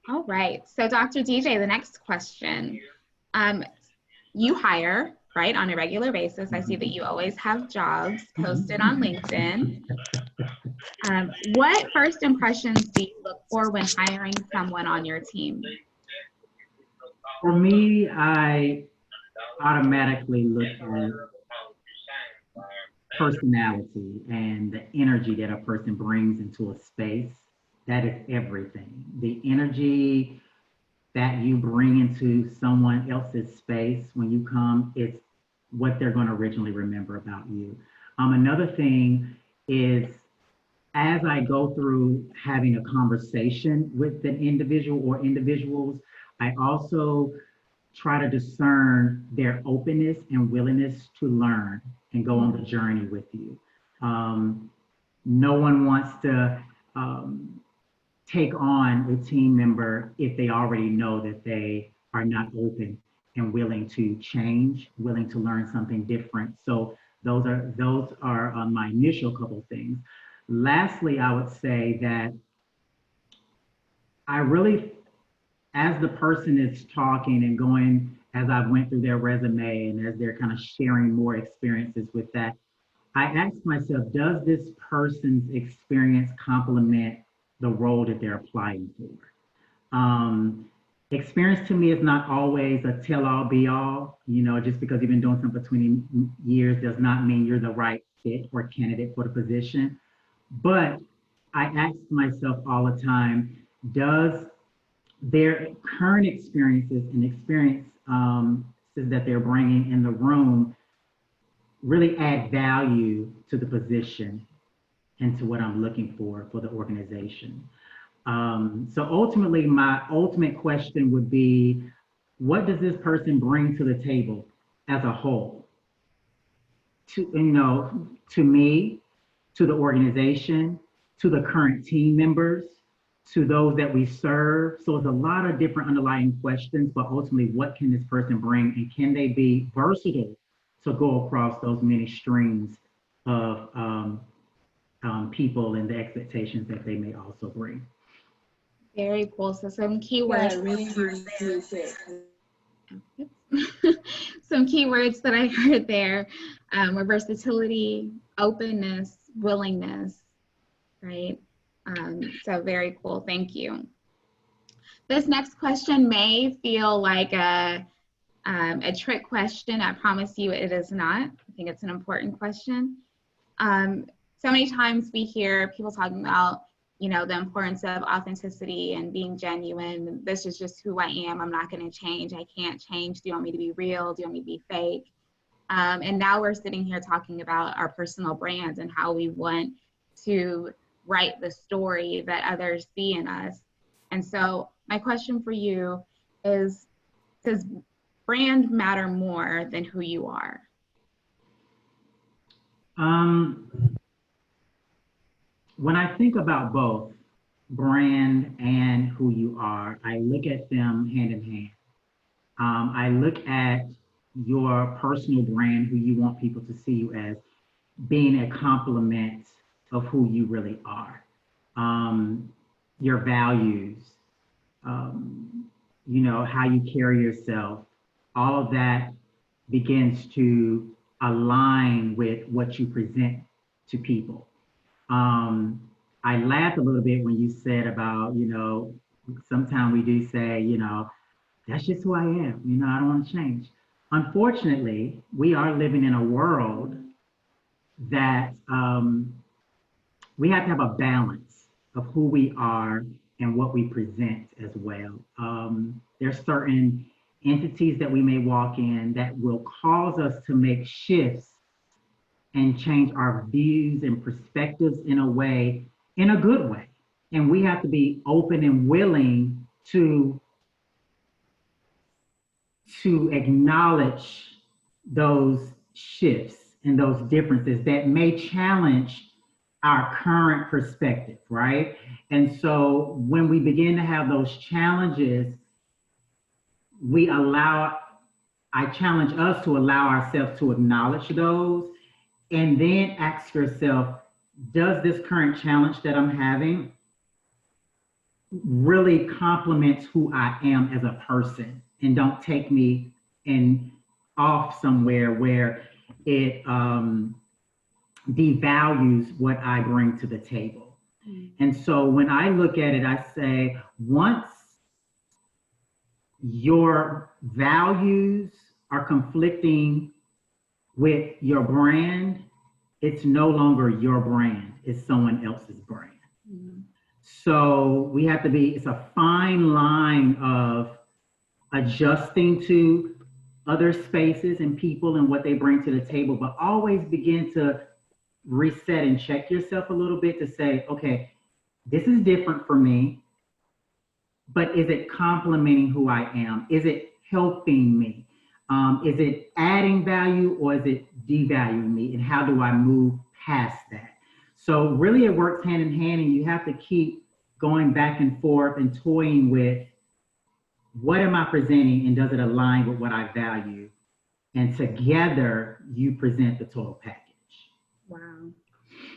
All right. So Dr. DJ, the next question. You hire, right, on a regular basis. I see that you always have jobs posted on LinkedIn. What first impressions do you look for when hiring someone on your team? For me, I automatically look at personality and the energy that a person brings into a space. That is everything. The energy that you bring into someone else's space when you come is what they're going to originally remember about you. Another thing is, as I go through having a conversation with an individual or individuals, I also try to discern their openness and willingness to learn and go on the journey with you. No one wants to take on a team member if they already know that they are not open and willing to change, willing to learn something different. So those are my initial couple things. Lastly, I would say that I really, as the person is talking and going, as I went through their resume and as they're kind of sharing more experiences with that, I ask myself, does this person's experience complement the role that they're applying for? Experience to me is not always a tell-all be-all. You know, just because you've been doing something for 20 years does not mean you're the right fit or candidate for the position. But I ask myself all the time, does their current experiences and experiences that they're bringing in the room really add value to the position and to what I'm looking for the organization? So ultimately, my ultimate question would be, what does this person bring to the table as a whole? To me, to the organization, to the current team members, to those that we serve. So it's a lot of different underlying questions, but ultimately, what can this person bring, and can they be versatile to go across those many streams of people and the expectations that they may also bring? Very cool. So some keywords. Yeah, really some keywords that I heard there were versatility, openness, willingness, right? So very cool. Thank you. This next question may feel like a trick question. I promise you it is not. I think it's an important question. So many times we hear people talking about, you know, the importance of authenticity and being genuine. This is just who I am. I'm not going to change. I can't change. Do you want me to be real? Do you want me to be fake? And now we're sitting here talking about our personal brands and how we want to write the story that others see in us. And so my question for you is, does brand matter more than who you are? When I think about both brand and who you are, I look at them hand in hand. I look at your personal brand, who you want people to see you as, being a complement of who you really are. Your values, you know, how you carry yourself, all of that begins to align with what you present to people. I laughed a little bit when you said about, you know, sometimes we do say, you know, that's just who I am, you know, I don't want to change. Unfortunately, we are living in a world that we have to have a balance of who we are and what we present as well. There's certain entities that we may walk in that will cause us to make shifts and change our views and perspectives in a way, in a good way. And we have to be open and willing to acknowledge those shifts and those differences that may challenge our current perspective, right? And so when we begin to have those challenges, I challenge us to allow ourselves to acknowledge those, and then ask yourself, does this current challenge that I'm having really complements who I am as a person and don't take me and off somewhere where it devalues what I bring to the table. And so when I look at it, I say, once your values are conflicting with your brand, it's no longer your brand, it's someone else's brand. Mm-hmm. So we have to be, it's a fine line of adjusting to other spaces and people and what they bring to the table, but always begin to reset and check yourself a little bit to say, okay, this is different for me, but is it complementing who I am? Is it helping me? Is it adding value or is it devaluing me? And how do I move past that? So really it works hand in hand, and you have to keep going back and forth and toying with, what am I presenting and does it align with what I value? And together you present the total package. Wow.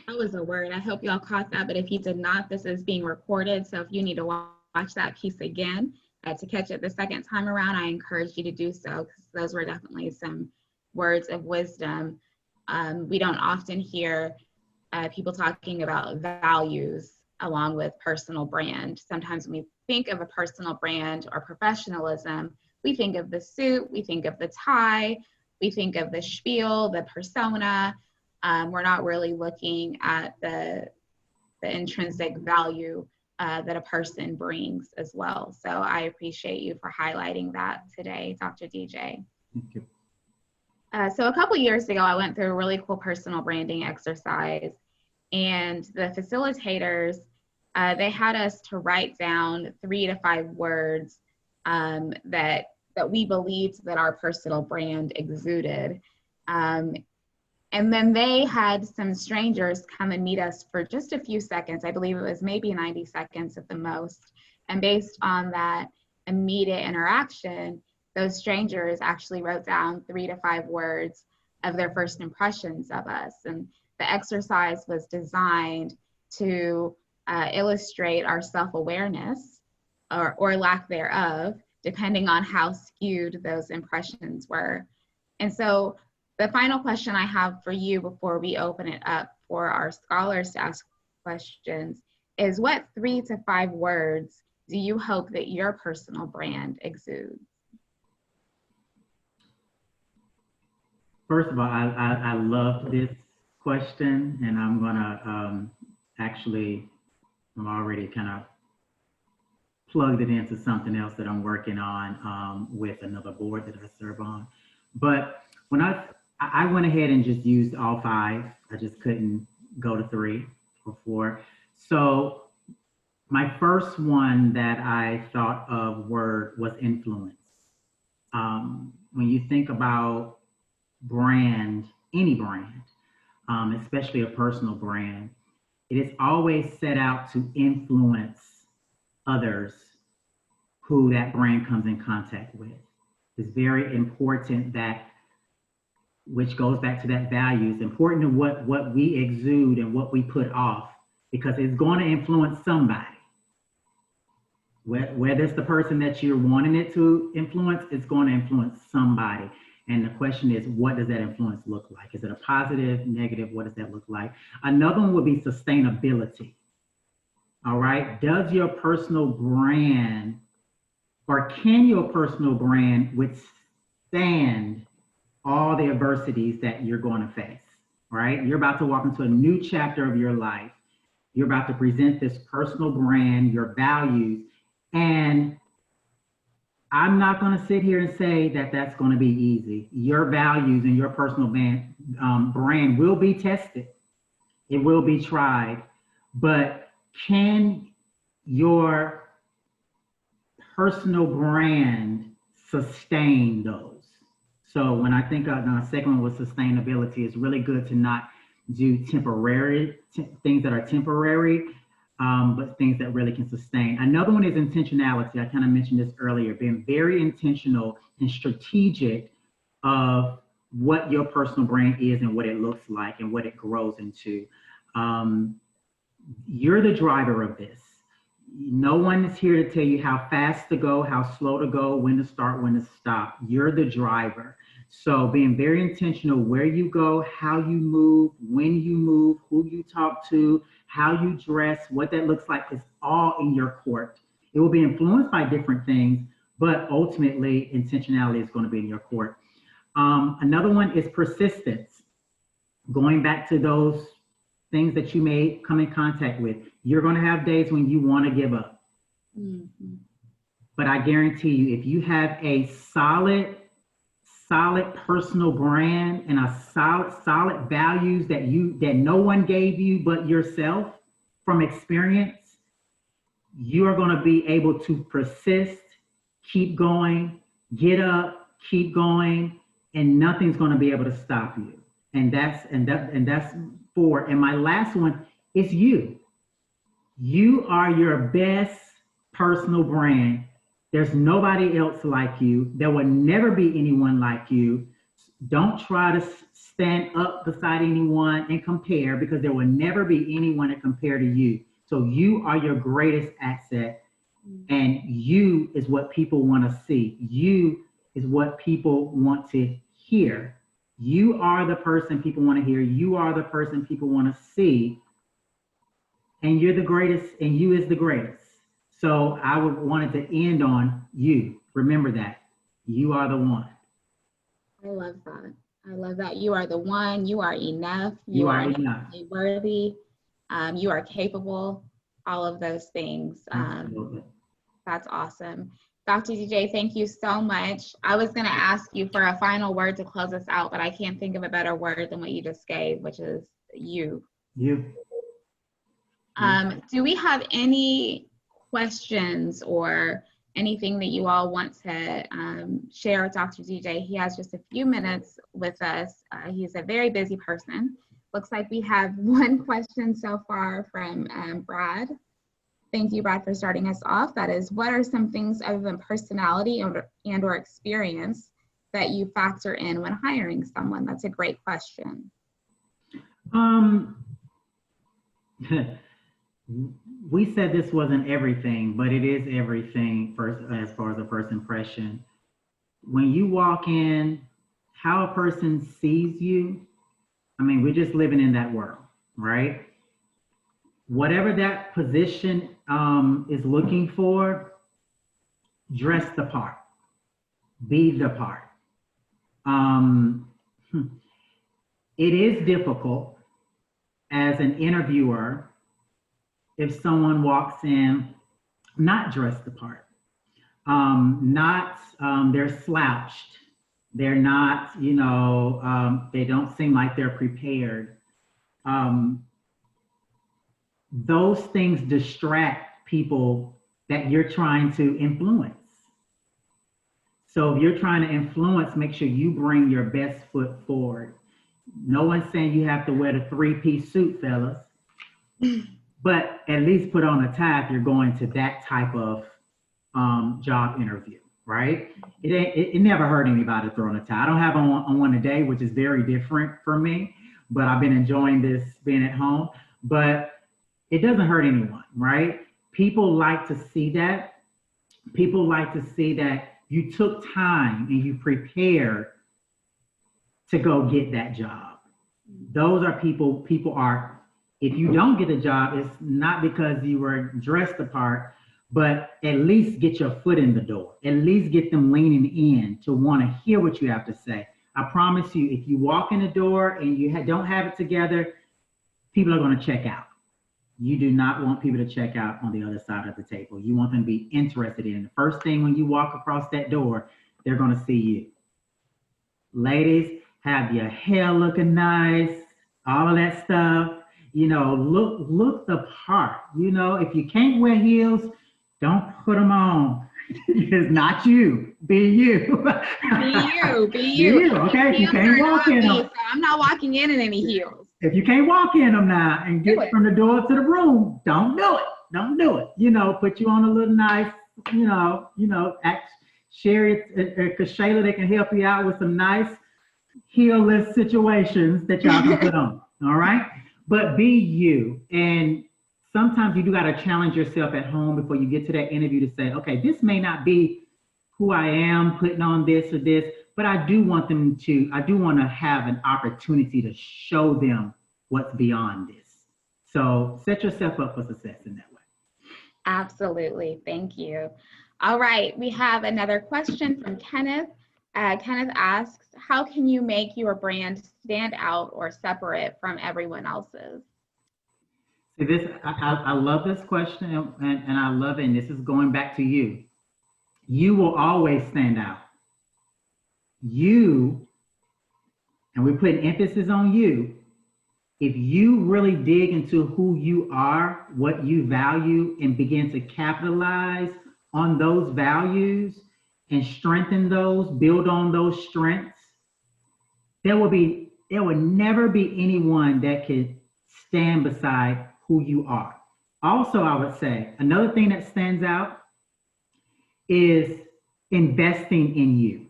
That was a word. I hope y'all caught that, but if you did not, this is being recorded. So if you need to watch that piece again to catch it the second time around, I encourage you to do so, because those were definitely some words of wisdom. We don't often hear people talking about values along with personal brand. Sometimes when we think of a personal brand or professionalism, we think of the suit, we think of the tie, we think of the spiel, the persona. We're not really looking at the intrinsic value that a person brings as well. So I appreciate you for highlighting that today, Dr. DJ. Thank you. So a couple years ago, I went through a really cool personal branding exercise, and the facilitators, they had us to write down 3 to 5 words that we believed that our personal brand exuded. And then they had some strangers come and meet us for just a few seconds. I believe it was maybe 90 seconds at the most. And based on that immediate interaction, those strangers actually wrote down 3 to 5 words of their first impressions of us. And the exercise was designed to illustrate our self-awareness or lack thereof, depending on how skewed those impressions were. And so the final question I have for you before we open it up for our scholars to ask questions is, what 3 to 5 words do you hope that your personal brand exudes? First of all, I love this question, and I'm gonna I'm already kind of plugged it into something else that I'm working on with another board that I serve on. But when I went ahead and just used all 5. I just couldn't go to 3 or 4. So my first one that I thought of was influence. When you think about brand, any brand, especially a personal brand, it is always set out to influence others who that brand comes in contact with. It's very important that, which goes back to that value, it's important to what we exude and what we put off, because it's going to influence somebody. Whether it's the person that you're wanting it to influence, it's going to influence somebody. And the question is, what does that influence look like? Is it a positive, negative? What does that look like? Another one would be sustainability. All right. Does your personal brand, or can your personal brand withstand all the adversities that you're going to face? All right. You're about to walk into a new chapter of your life. You're about to present this personal brand, your values, and I'm not going to sit here and say that that's going to be easy. Your values and your personal brand will be tested. It will be tried. But can your personal brand sustain those? So when I think of the second one was sustainability, it's really good to not do things that are temporary, but things that really can sustain. Another one is intentionality. I kind of mentioned this earlier, being very intentional and strategic of what your personal brand is and what it looks like and what it grows into. You're the driver of this. No one is here to tell you how fast to go, how slow to go, when to start, when to stop. You're the driver. So being very intentional where you go, how you move, when you move, who you talk to, how you dress, what that looks like is all in your court. It will be influenced by different things, but ultimately intentionality is going to be in your court. Another one is persistence. Going back to those things that you may come in contact with. You're going to have days when you want to give up. Mm-hmm. But I guarantee you, if you have a solid personal brand and a solid values that no one gave you but yourself from experience, you are going to be able to persist, keep going, get up, keep going, and nothing's going to be able to stop you. And that's four. And my last one is you. You are your best personal brand. There's nobody else like you. There will never be anyone like you. Don't try to stand up beside anyone and compare, because there will never be anyone to compare to you. So you are your greatest asset, and you is what people want to see. You is what people want to hear. You are the person people want to hear. You are the person people want to see. And you're the greatest, and you is the greatest. So I wanted to end on you. Remember that. You are the one. I love that. I love that. You are the one. You are enough. You are enough. Worthy. You are capable. All of those things. That's awesome. Dr. DJ, thank you so much. I was going to ask you for a final word to close us out, but I can't think of a better word than what you just gave, which is you. You. Do we have any questions or anything that you all want to share with Dr. DJ? He has just a few minutes with us. He's a very busy person. Looks like we have one question so far from Brad. Thank you, Brad, for starting us off. That is, what are some things other than personality and or experience that you factor in when hiring someone? That's a great question. We said this wasn't everything, but it is everything first, as far as a first impression. When you walk in, how a person sees you, I mean, we're just living in that world, right? Whatever that position is looking for, dress the part, be the part. It is difficult as an interviewer if someone walks in not dressed the part, they're slouched, they're not, they don't seem like they're prepared. Those things distract people that you're trying to influence. So if you're trying to influence, make sure you bring your best foot forward. No one's saying you have to wear the 3-piece suit, fellas, but at least put on a tie if you're going to that type of job interview, right? It never hurt anybody to throw on a tie. I don't have on one today, which is very different for me, but I've been enjoying this being at home. But it doesn't hurt anyone, right? People like to see that. People like to see that you took time and you prepared to go get that job. Those are people are, if you don't get a job, it's not because you were dressed the part, but at least get your foot in the door. At least get them leaning in to want to hear what you have to say. I promise you, if you walk in the door and you don't have it together, people are going to check out. You do not want people to check out on the other side of the table. You want them to be interested in. The first thing when you walk across that door, they're going to see you. Ladies, have your hair looking nice, all of that stuff. Look the part. If you can't wear heels, don't put them on. It's not you. Be you. Be you. Okay, if you can't walk in them. So I'm not walking in any heels. If you can't walk in them now and get from the door to the room, don't do it. Don't do it. Put you on a little nice, share it, because Shayla, they can help you out with some nice heel-less situations that y'all can put on. All right. But be you and sometimes you do got to challenge yourself at home before you get to that interview to say, okay, this may not be who I am putting on this or this, but I do want to have an opportunity to show them what's beyond this. So set yourself up for success in that way. Absolutely. Thank you. All right. We have another question from Kenneth. Kenneth asks, how can you make your brand stand out or separate from everyone else's? See, I love this question, and I love it. And this is going back to you. You will always stand out. You, and we're putting emphasis on you. If you really dig into who you are, what you value, and begin to capitalize on those values and strengthen those, build on those strengths, there will never be anyone that could stand beside who you are. Also, I would say another thing that stands out is investing in you.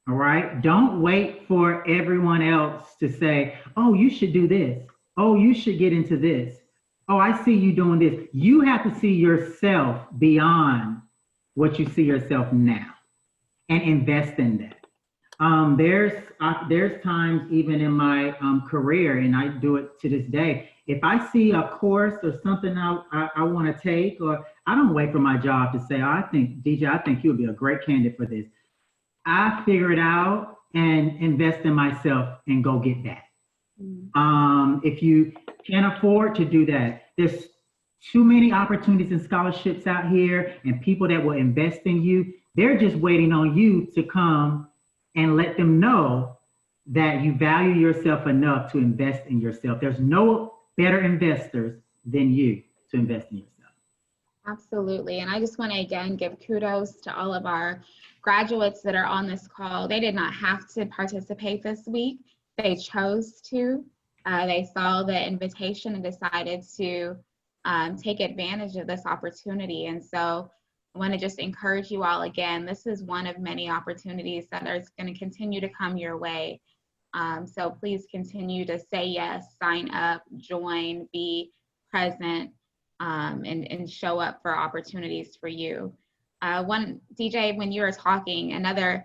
All right. Don't wait for everyone else to say, oh, you should do this. Oh, you should get into this. Oh, I see you doing this. You have to see yourself beyond what you see yourself now and invest in that. There's times even in my career, and I do it to this day. If I see a course or something I want to take, or I don't wait for my job to say, oh, I think you would be a great candidate for this. I figure it out and invest in myself and go get that. If you can't afford to do that, there's too many opportunities and scholarships out here and people that will invest in you. They're just waiting on you to come and let them know that you value yourself enough to invest in yourself. There's no better investors than you to invest in yourself. Absolutely. And I just want to again give kudos to all of our graduates that are on this call. They did not have to participate this week. They chose to. They saw the invitation and decided to take advantage of this opportunity. And so I want to just encourage you all again, this is one of many opportunities that are going to continue to come your way. So please continue to say yes, sign up, join, be present, and show up for opportunities for you. DJ, when you were talking, another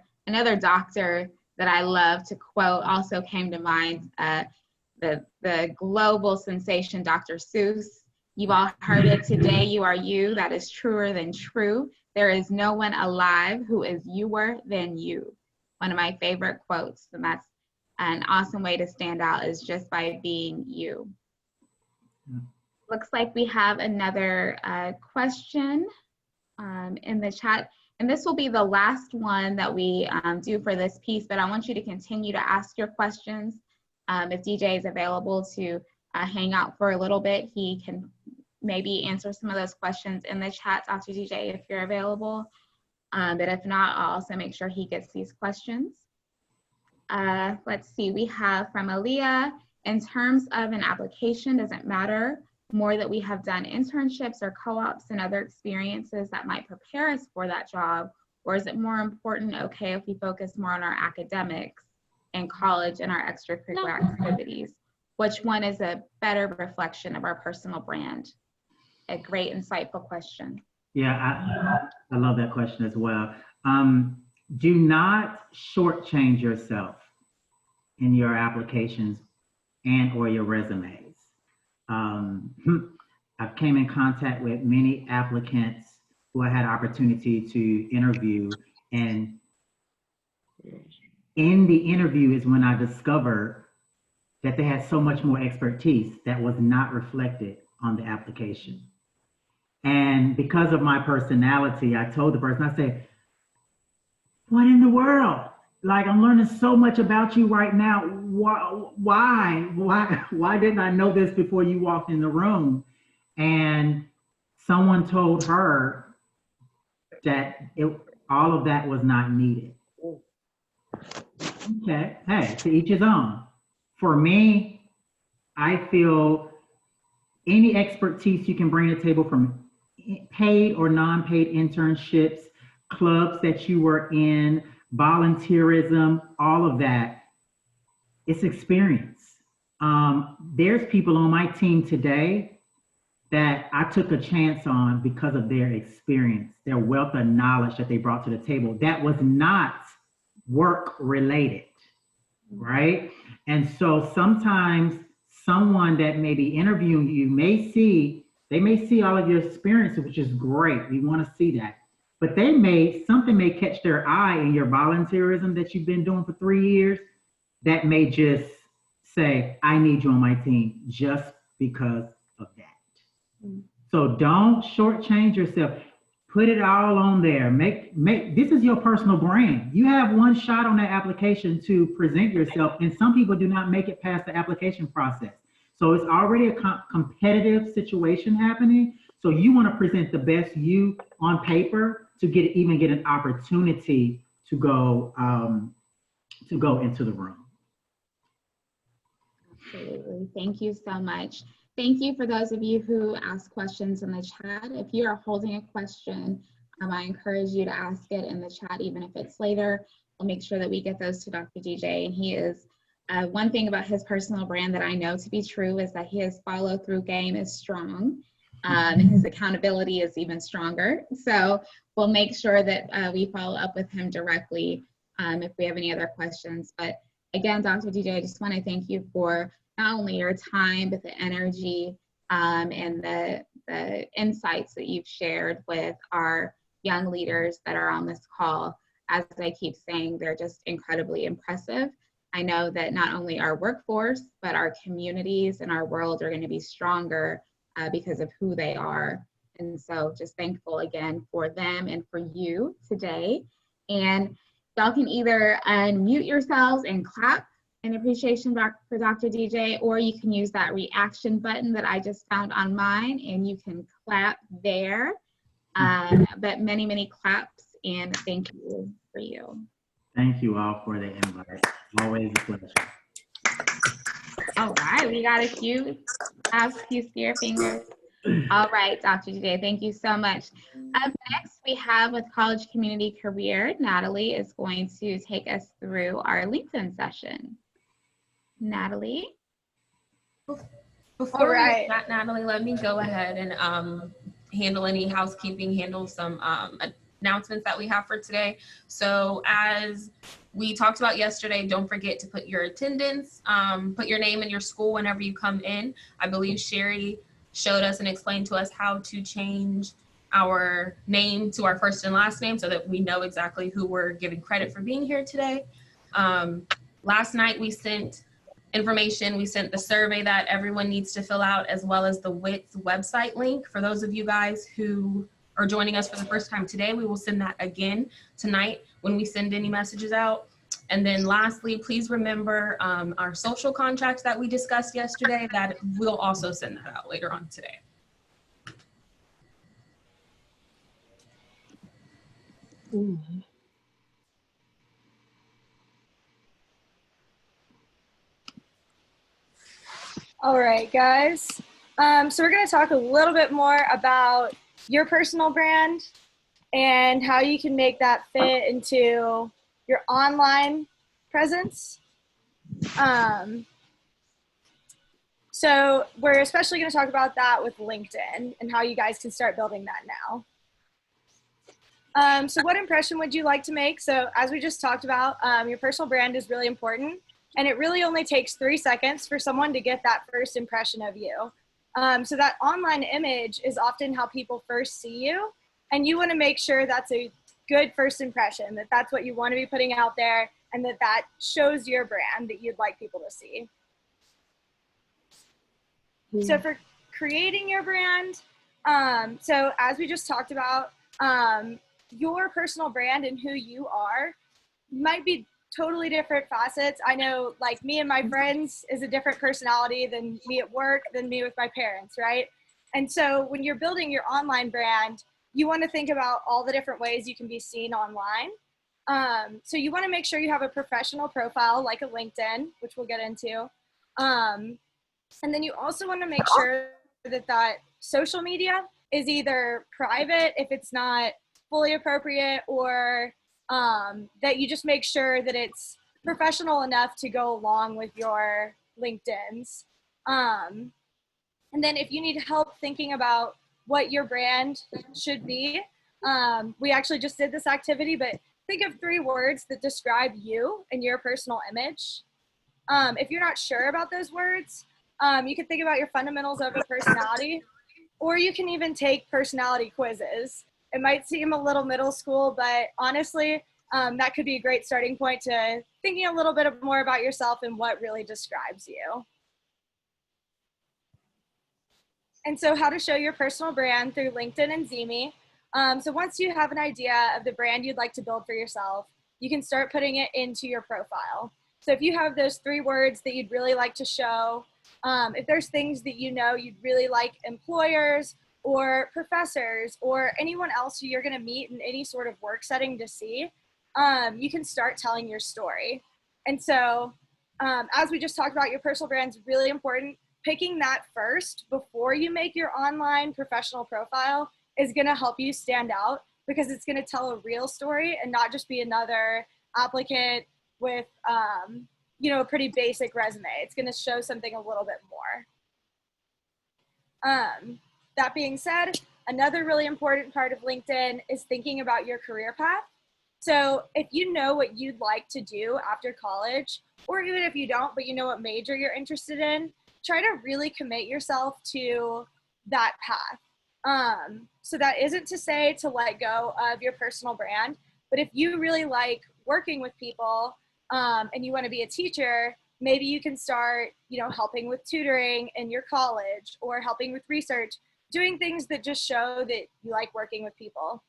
doctor that I love to quote also came to mind, the global sensation, Dr. Seuss. You've all heard it, today you are you, that is truer than true. There is no one alive who is youer than you. One of my favorite quotes, and that's an awesome way to stand out, is just by being you. Looks like we have another question in the chat, and this will be the last one that we do for this piece, but I want you to continue to ask your questions. If DJ is available to hang out for a little bit, he can maybe answer some of those questions in the chat, Dr. DJ, if you're available. But if not, I'll also make sure he gets these questions. Let's see, we have from Aaliyah, in terms of an application, does it matter more that we have done internships or co-ops and other experiences that might prepare us for that job? Or is it more important, okay, if we focus more on our academics in college and our extracurricular activities? Which one is a better reflection of our personal brand? A great, insightful question. Yeah, I love that question as well. Do not shortchange yourself in your applications and or your resumes. I've came in contact with many applicants who I had opportunity to interview, and in the interview is when I discovered that they had so much more expertise that was not reflected on the application. And because of my personality, I told the person, I said, what in the world? Like, I'm learning so much about you right now. Why didn't I know this before you walked in the room? And someone told her that all of that was not needed. Okay, hey, to each his own. For me, I feel any expertise you can bring to the table, from paid or non-paid internships, clubs that you were in, volunteerism, all of that, it's experience. There's people on my team today that I took a chance on because of their experience, their wealth of knowledge that they brought to the table that was not work related, right? And so sometimes someone that may be interviewing you they may see all of your experiences, which is great. We want to see that. But something may catch their eye in your volunteerism that you've been doing for 3 years that may just say, I need you on my team just because of that. So don't shortchange yourself. Put it all on there. This is your personal brand. You have one shot on that application to present yourself, and some people do not make it past the application process. So it's already a competitive situation happening. So you want to present the best you on paper to even get an opportunity to go into the room. Absolutely. Thank you so much. Thank you for those of you who asked questions in the chat. If you are holding a question, I encourage you to ask it in the chat, even if it's later. We'll make sure that we get those to Dr. DJ. And he is, one thing about his personal brand that I know to be true is that his follow-through game is strong. And his accountability is even stronger. So we'll make sure that we follow up with him directly if we have any other questions. But again, Dr. DJ, I just want to thank you for not only your time, but the energy and the insights that you've shared with our young leaders that are on this call. As I keep saying, they're just incredibly impressive. I know that not only our workforce, but our communities and our world are going to be stronger because of who they are. And so just thankful again for them and for you today. And y'all can either unmute yourselves and clap in appreciation for Dr. DJ, or you can use that reaction button that I just found on mine and you can clap there. But many, many claps, and thank you for you. Thank you all for the invite. Always a pleasure. All right, we got a few spear fingers. All right, Dr. DJ, thank you so much. Up next, we have with College Community Career, Natalie is going to take us through our LinkedIn session. Natalie? Before we start, Natalie, let me go ahead and handle any housekeeping, handle some announcements that we have for today. So as we talked about yesterday, don't forget to put your attendance, put your name and your school whenever you come in. I believe Sherry showed us and explained to us how to change our name to our first and last name so that we know exactly who we're giving credit for being here today. Last night we sent information. We sent the survey that everyone needs to fill out, as well as the WITS website link. For those of you guys who are joining us for the first time today, we will send that again tonight when we send any messages out. And then lastly, please remember our social contracts that we discussed yesterday, that we'll also send that out later on today. All right, guys. So we're going to talk a little bit more about your personal brand and how you can make that fit into your online presence. So we're especially going to talk about that with LinkedIn and how you guys can start building that now. So what impression would you like to make? So as we just talked about, your personal brand is really important. And it really only takes 3 seconds for someone to get that first impression of you. So that online image is often how people first see you. And you want to make sure that's a good first impression, that that's what you want to be putting out there, and that that shows your brand that you'd like people to see. So for creating your brand, so as we just talked about, your personal brand and who you are might be totally different facets. I know, like, me and my friends is a different personality than me at work, than me with my parents, right? And so when you're building your online brand, you want to think about all the different ways you can be seen online. So you want to make sure you have a professional profile like a LinkedIn, which we'll get into. And then you also want to make sure that that social media is either private if it's not fully appropriate, or that you just make sure that it's professional enough to go along with your LinkedIn's. And then if you need help thinking about what your brand should be, we actually just did this activity, but think of 3 words that describe you and your personal image. If you're not sure about those words, you can think about your fundamentals of a personality, or you can even take personality quizzes. It might seem a little middle school, but honestly, that could be a great starting point to thinking a little bit more about yourself and what really describes you. And so how to show your personal brand through LinkedIn and Vimy. So once you have an idea of the brand you'd like to build for yourself, you can start putting it into your profile. So if you have those 3 words that you'd really like to show, if there's things that you know you'd really like employers or professors or anyone else who you're going to meet in any sort of work setting to see, you can start telling your story. And so as we just talked about, your personal brand is really important. Picking that first before you make your online professional profile is going to help you stand out, because it's going to tell a real story and not just be another applicant with a pretty basic resume. It's going to show something a little bit more. That being said, another really important part of LinkedIn is thinking about your career path. So if you know what you'd like to do after college, or even if you don't, but you know what major you're interested in, try to really commit yourself to that path. So that isn't to say to let go of your personal brand, but if you really like working with people and you want to be a teacher, maybe you can start, helping with tutoring in your college or helping with research, doing things that just show that you like working with people.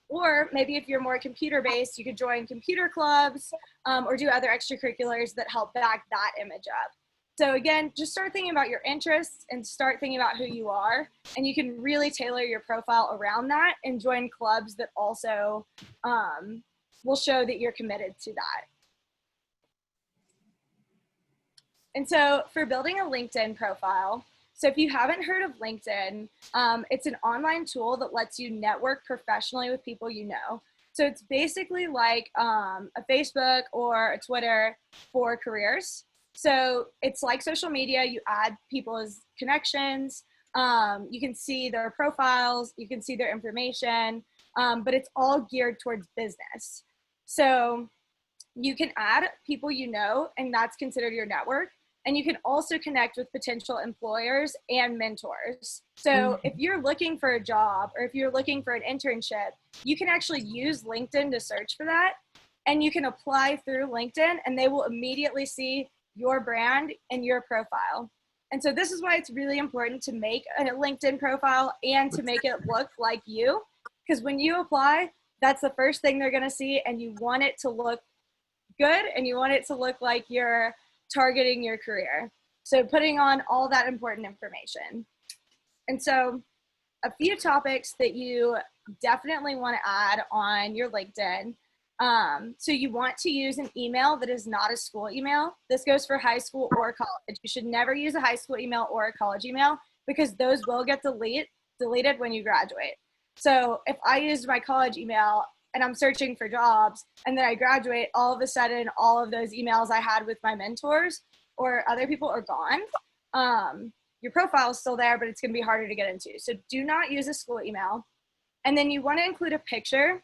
Or maybe if you're more computer-based, you could join computer clubs or do other extracurriculars that help back that image up. So again, just start thinking about your interests and start thinking about who you are, and you can really tailor your profile around that and join clubs that also will show that you're committed to that. And so for building a LinkedIn profile, so if you haven't heard of LinkedIn, it's an online tool that lets you network professionally with people you know. So it's basically like a Facebook or a Twitter for careers. So it's like social media. You add people as connections. You can see their profiles. You can see their information, but it's all geared towards business. So you can add people you know, and that's considered your network. And you can also connect with potential employers and mentors. So if you're looking for a job or if you're looking for an internship, you can actually use LinkedIn to search for that. And you can apply through LinkedIn and they will immediately see your brand and your profile. And so this is why it's really important to make a LinkedIn profile and to make it look like you. Because when you apply, that's the first thing they're going to see, and you want it to look good and you want it to look like you're targeting your career. So putting on all that important information. And so a few topics that you definitely want to add on your LinkedIn. So you want to use an email that is not a school email. This goes for high school or college. You should never use a high school email or a college email because those will get deleted when you graduate. So if I used my college email and I'm searching for jobs and then I graduate, all of a sudden, all of those emails I had with my mentors or other people are gone. Your profile is still there, but it's going to be harder to get into. So do not use a school email. And then you want to include a picture.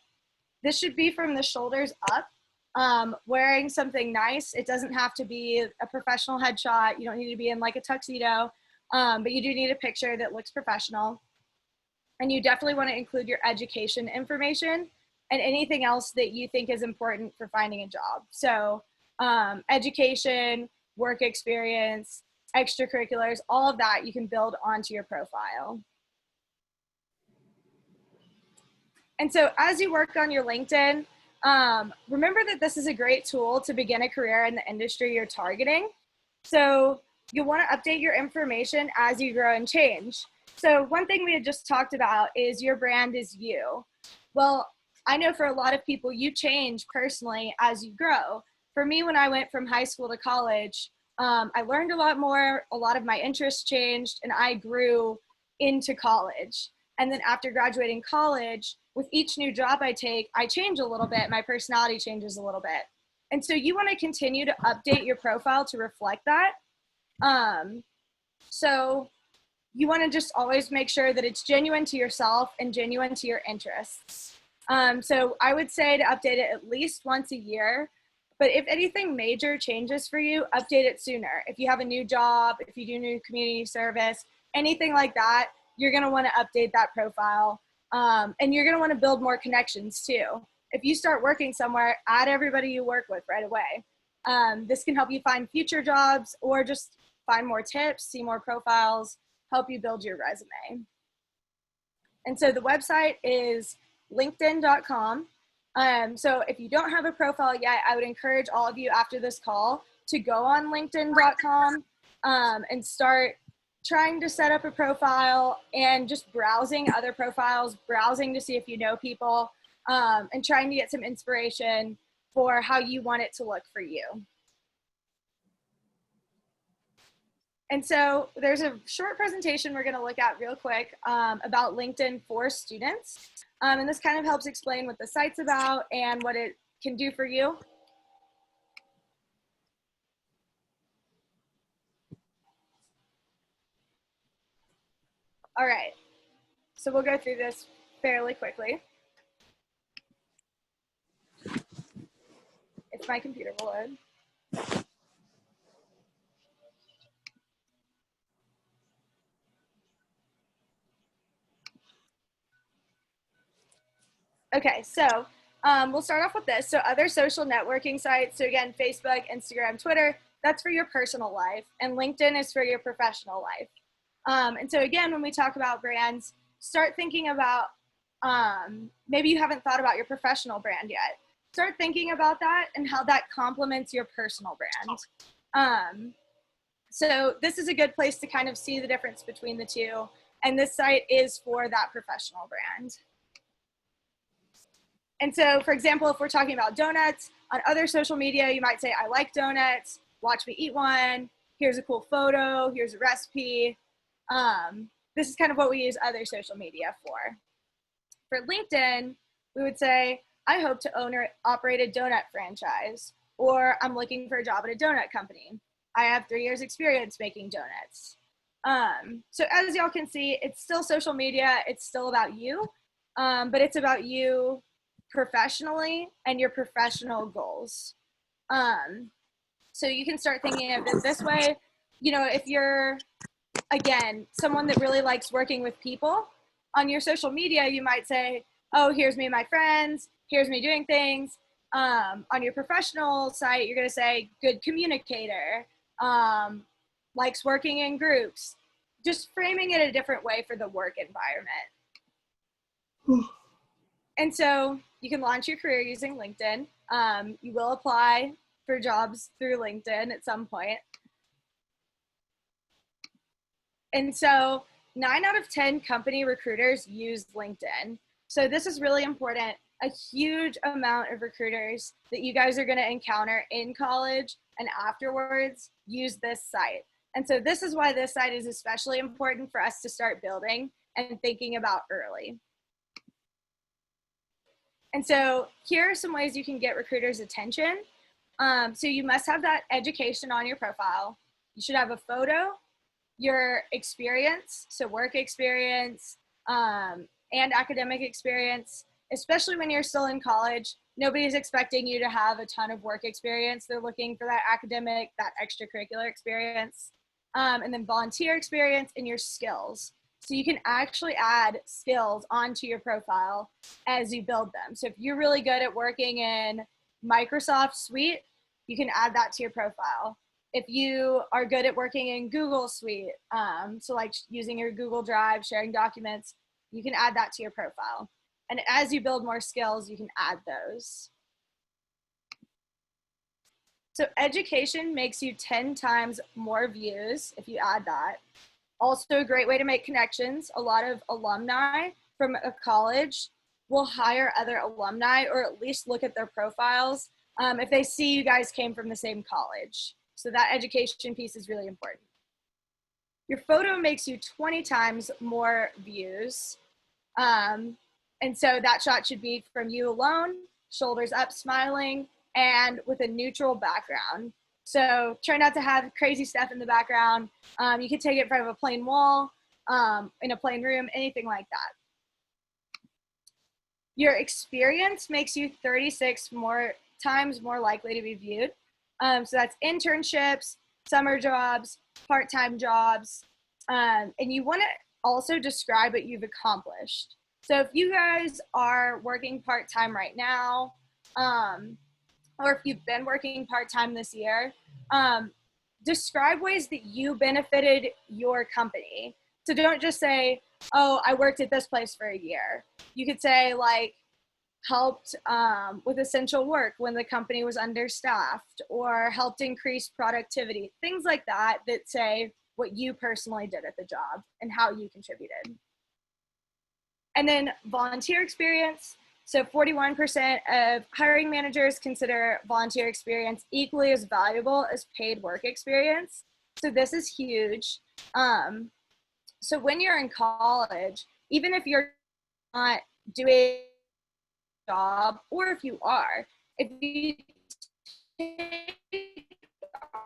This should be from the shoulders up, wearing something nice. It doesn't have to be a professional headshot. You don't need to be in like a tuxedo, but you do need a picture that looks professional. And you definitely want to include your education information and anything else that you think is important for finding a job. So education, work experience, extracurriculars, all of that you can build onto your profile. And so as you work on your LinkedIn, remember that this is a great tool to begin a career in the industry you're targeting. So you'll want to update your information as you grow and change. So one thing we had just talked about is your brand is you. Well, I know for a lot of people, you change personally as you grow. For me, when I went from high school to college, I learned a lot more, a lot of my interests changed, and I grew into college. And then after graduating college, with each new job I take, I change a little bit, my personality changes a little bit. And so you want to continue to update your profile to reflect that. So you want to just always make sure that it's genuine to yourself and genuine to your interests. So I would say to update it at least once a year, but if anything major changes for you, update it sooner. If you have a new job, if you do new community service, anything like that, you're going to want to update that profile. And you're going to want to build more connections too. If you start working somewhere, add everybody you work with right away. This can help you find future jobs or just find more tips, see more profiles, help you build your resume. And so the website is linkedin.com. So if you don't have a profile yet, I would encourage all of you after this call to go on linkedin.com and start trying to set up a profile and just browsing other profiles, browsing to see if you know people, and trying to get some inspiration for how you want it to look for you. And so there's a short presentation we're going to look at real quick about LinkedIn for students. And this kind of helps explain what the site's about and what it can do for you. All right, so we'll go through this fairly quickly. If my computer will load. Okay, so we'll start off with this. So other social networking sites, so again, Facebook, Instagram, Twitter, that's for your personal life, and LinkedIn is for your professional life. And so again, when we talk about brands, start thinking about, maybe you haven't thought about your professional brand yet. Start thinking about that and how that complements your personal brand. So this is a good place to kind of see the difference between the two. And this site is for that professional brand. And so, for example, if we're talking about donuts, on other social media, you might say, I like donuts, watch me eat one, here's a cool photo, here's a recipe. This is kind of what we use other social media for. For LinkedIn, we would say, I hope to own or operate a donut franchise, or I'm looking for a job at a donut company. I have 3 years experience making donuts. So as y'all can see, it's still social media, it's still about you, but it's about you professionally and your professional goals. So you can start thinking of it this way. You know, if you're, again, someone that really likes working with people, on your social media, you might say, oh, here's me and my friends, here's me doing things. On your professional site, you're gonna say, good communicator, likes working in groups, just framing it a different way for the work environment. And so you can launch your career using LinkedIn. You will apply for jobs through LinkedIn at some point. And so 9 out of 10 company recruiters use LinkedIn. So this is really important. A huge amount of recruiters that you guys are going to encounter in college and afterwards use this site. And so this is why this site is especially important for us to start building and thinking about early. And so here are some ways you can get recruiters' attention. So you must have that education on your profile. You should have a photo, your experience, so work experience, and academic experience, especially when you're still in college. Nobody's expecting you to have a ton of work experience. They're looking for that academic, that extracurricular experience, and then volunteer experience and your skills. So you can actually add skills onto your profile as you build them. So if you're really good at working in Microsoft Suite, you can add that to your profile. If you are good at working in Google Suite, so like using your Google Drive, sharing documents, you can add that to your profile. And as you build more skills, you can add those. So education makes you 10 times more views if you add that. Also a great way to make connections. A lot of alumni from a college will hire other alumni or at least look at their profiles if they see you guys came from the same college. So that education piece is really important. Your photo makes you 20 times more views. And so that shot should be from you alone, shoulders up, smiling, and with a neutral background. So try not to have crazy stuff in the background. You can take it in front of a plain wall, in a plain room, anything like that. Your experience makes you 36 times more likely to be viewed. So that's internships, summer jobs, part-time jobs, and you want to also describe what you've accomplished. So if you guys are working part-time right now, or if you've been working part-time this year, describe ways that you benefited your company. So don't just say, oh, I worked at this place for a year. You could say like, helped with essential work when the company was understaffed, or helped increase productivity, things like that, that say what you personally did at the job and how you contributed. And then volunteer experience. So 41% of hiring managers consider volunteer experience equally as valuable as paid work experience. So this is huge. So when you're in college, even if you're not doing job, or if you are, if you take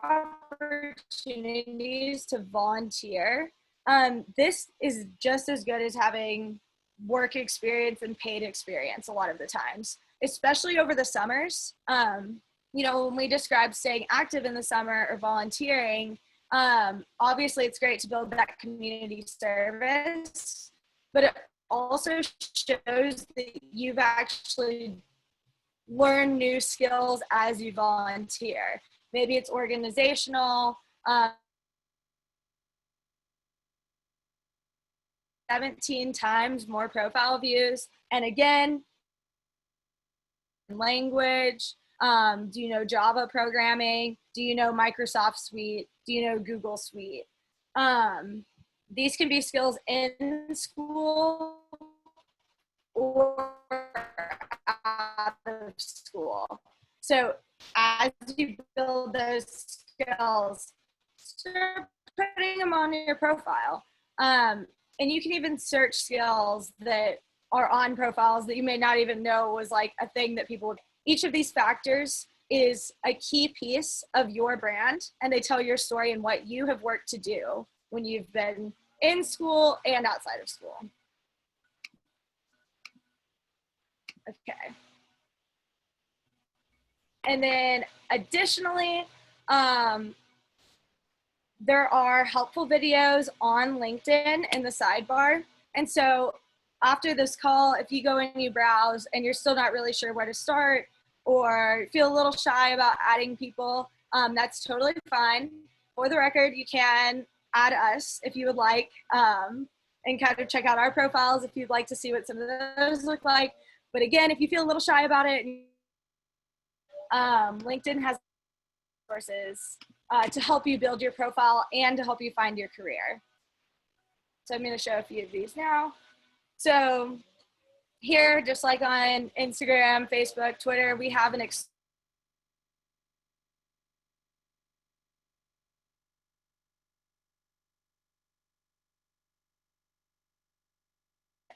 opportunities to volunteer, this is just as good as having work experience and paid experience a lot of the times, especially over the summers. You know, when we describe staying active in the summer or volunteering, obviously it's great to build that community service, but it also shows that you've actually learned new skills as you volunteer. Maybe it's organizational, 17 times more profile views. And again, language, do you know Java programming? Do you know Microsoft Suite? Do you know Google Suite? These can be skills in school or out of school. So as you build those skills, start putting them on your profile. And you can even search skills that are on profiles that you may not even know was like a thing that people would. Each of these factors is a key piece of your brand, and they tell your story and what you have worked to do when you've been in school and outside of school. Okay. And then additionally, there are helpful videos on LinkedIn in the sidebar. And so after this call, if you go and you browse and you're still not really sure where to start, or feel a little shy about adding people, that's totally fine. For the record, you can add us if you would like, and kind of check out our profiles if you'd like to see what some of those look like. But again, if you feel a little shy about it, LinkedIn has resources to help you build your profile and to help you find your career. So I'm going to show a few of these now. So here, just like on Instagram, Facebook, Twitter, we have an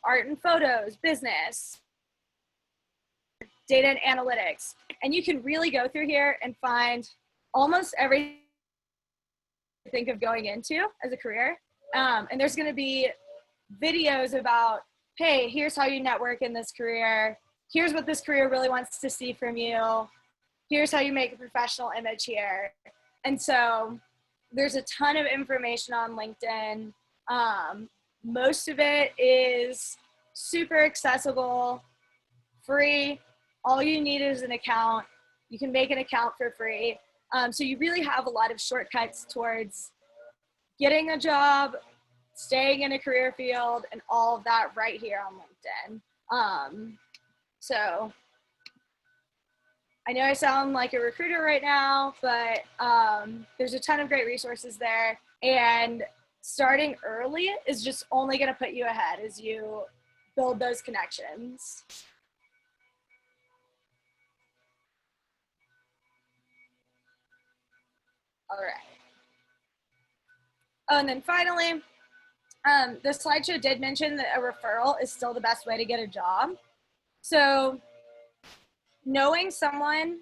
art and photos, business, data and analytics. And you can really go through here and find almost everything you think of going into as a career. And there's going to be videos about, hey, here's how you network in this career. Here's what this career really wants to see from you. Here's how you make a professional image here. And so there's a ton of information on LinkedIn. Most of it is super accessible, free. All you need is an account. You can make an account for free. So you really have a lot of shortcuts towards getting a job, staying in a career field, and all of that right here on LinkedIn. So I know I sound like a recruiter right now, but there's a ton of great resources there. And starting early is just only going to put you ahead as you build those connections. All right. Oh, and then finally, the slideshow did mention that a referral is still the best way to get a job. So knowing someone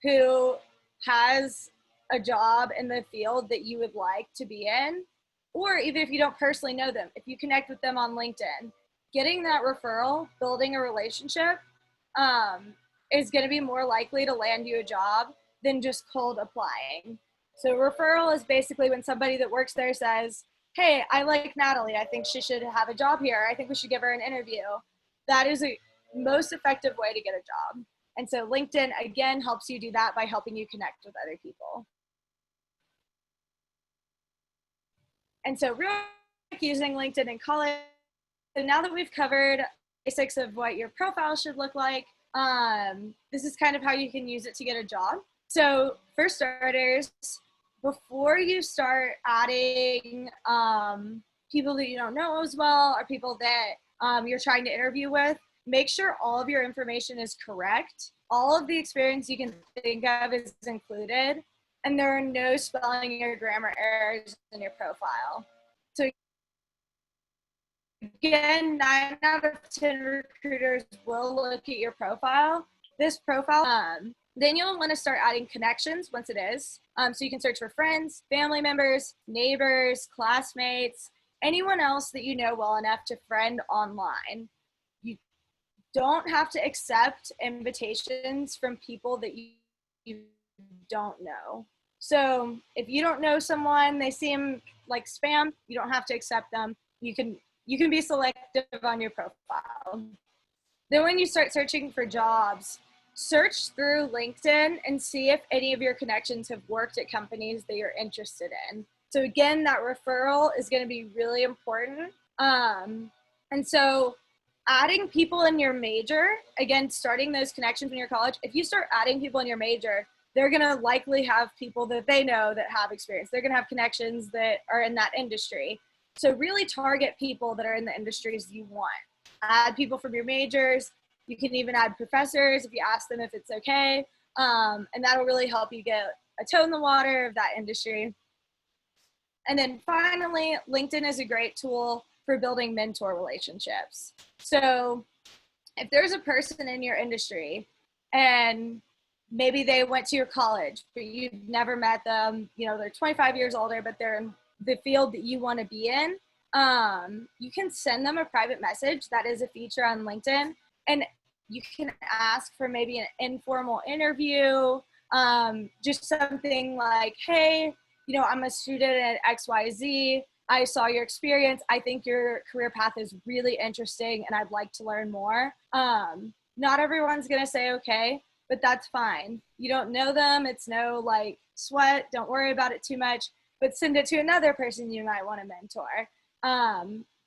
who has a job in the field that you would like to be in, or even if you don't personally know them, if you connect with them on LinkedIn, getting that referral, building a relationship, is going to be more likely to land you a job than just cold applying. So referral is basically when somebody that works there says, hey, I like Natalie. I think she should have a job here. I think we should give her an interview. That is a most effective way to get a job. And so LinkedIn, again, helps you do that by helping you connect with other people. And so real quick, using LinkedIn in college. So now that we've covered basics of what your profile should look like, this is kind of how you can use it to get a job. So for starters, before you start adding people that you don't know as well, or people that you're trying to interview with, make sure all of your information is correct. All of the experience you can think of is included, and there are no spelling or grammar errors in your profile. So again, 9 out of 10 recruiters will look at your profile. This profile, then you'll want to start adding connections once it is. So you can search for friends, family members, neighbors, classmates, anyone else that you know well enough to friend online. You don't have to accept invitations from people that you don't know. So if you don't know someone, they seem like spam, you don't have to accept them. You can be selective on your profile. Then when you start searching for jobs, search through LinkedIn and see if any of your connections have worked at companies that you're interested in. So again, that referral is going to be really important. And so adding people in your major, again, starting those connections in your college, if you start adding people in your major, they're going to likely have people that they know that have experience. They're going to have connections that are in that industry. So really target people that are in the industries you want. Add people from your majors. You can even add professors if you ask them if it's okay. And that'll really help you get a toe in the water of that industry. And then finally, LinkedIn is a great tool for building mentor relationships. So if there's a person in your industry and maybe they went to your college, but you've never met them, you know, they're 25 years older, but they're in the field that you want to be in, you can send them a private message. That is a feature on LinkedIn. And you can ask for maybe an informal interview, just something like, hey, you know, I'm a student at XYZ. I saw your experience. I think your career path is really interesting and I'd like to learn more. Not everyone's going to say okay, but that's fine. You don't know them. It's no like sweat. Don't worry about it too much, but send it to another person you might want to mentor.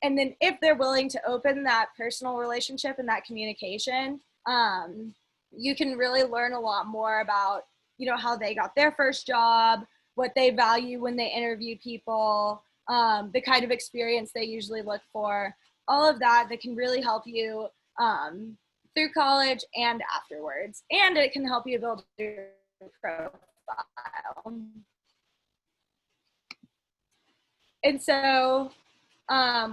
And then if they're willing to open that personal relationship and that communication, you can really learn a lot more about, you know, how they got their first job, what they value when they interview people, the kind of experience they usually look for, all of that can really help you through college and afterwards. And it can help you build your profile. And so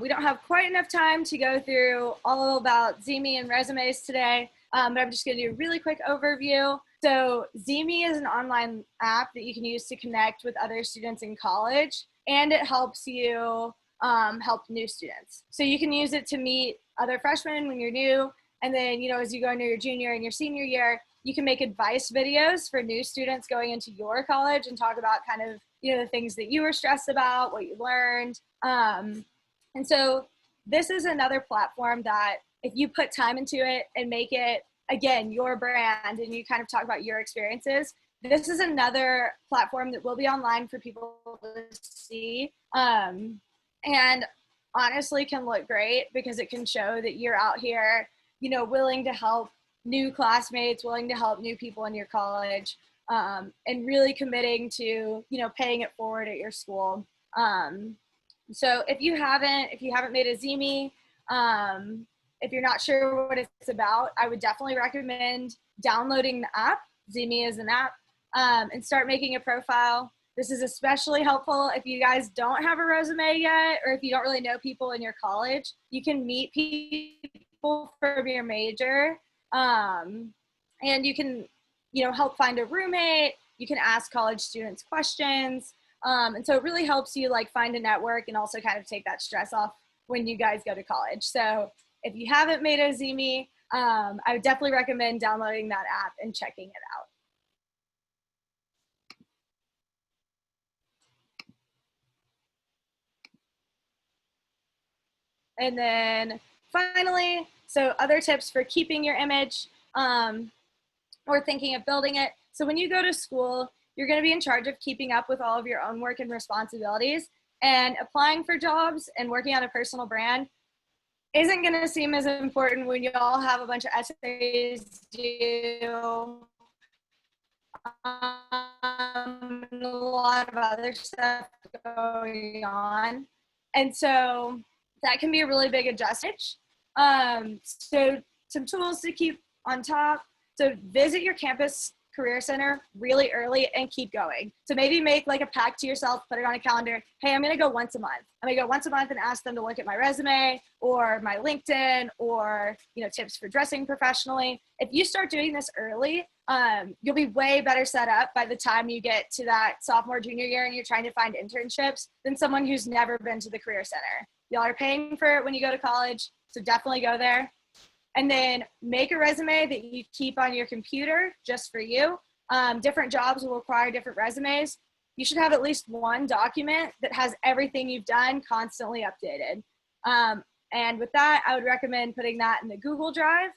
we don't have quite enough time to go through all about Vimy and resumes today, but I'm just going to do a really quick overview. So Vimy is an online app that you can use to connect with other students in college, and it helps you help new students. So you can use it to meet other freshmen when you're new, and then, you know, as you go into your junior and your senior year, you can make advice videos for new students going into your college and talk about kind of, you know, the things that you were stressed about, what you learned. And so this is another platform that if you put time into it and make it, again, your brand, and you kind of talk about your experiences, this is another platform that will be online for people to see. And honestly can look great because it can show that you're out here, you know, willing to help new classmates, willing to help new people in your college, and really committing to, you know, paying it forward at your school. So if you haven't made a Vimy, if you're not sure what it's about, I would definitely recommend downloading the app. Vimy is an app, and start making a profile. This is especially helpful if you guys don't have a resume yet, or if you don't really know people in your college. You can meet people from your major, and you can, you know, help find a roommate, You can ask college students questions. And so it really helps you like find a network and also kind of take that stress off when you guys go to college. So if you haven't made a Vimy, I would definitely recommend downloading that app and checking it out. And then finally, so other tips for keeping your image or thinking of building it. So when you go to school, you're going to be in charge of keeping up with all of your own work and responsibilities, and applying for jobs and working on a personal brand isn't going to seem as important when you all have a bunch of essays due, and a lot of other stuff going on. And so that can be a really big adjustment. So some tools to keep on top. So visit your campus career center really early and keep going. So maybe make like a pact to yourself, put it on a calendar. Hey, I'm gonna go once a month. I'm gonna go once a month and ask them to look at my resume or my LinkedIn or, you know, tips for dressing professionally. If you start doing this early, you'll be way better set up by the time you get to that sophomore, junior year and you're trying to find internships than someone who's never been to the career center. Y'all are paying for it when you go to college, so definitely go there. And then make a resume that you keep on your computer just for you. Different jobs will require different resumes. You should have at least one document that has everything you've done constantly updated. And with that, I would recommend putting that in the Google Drive,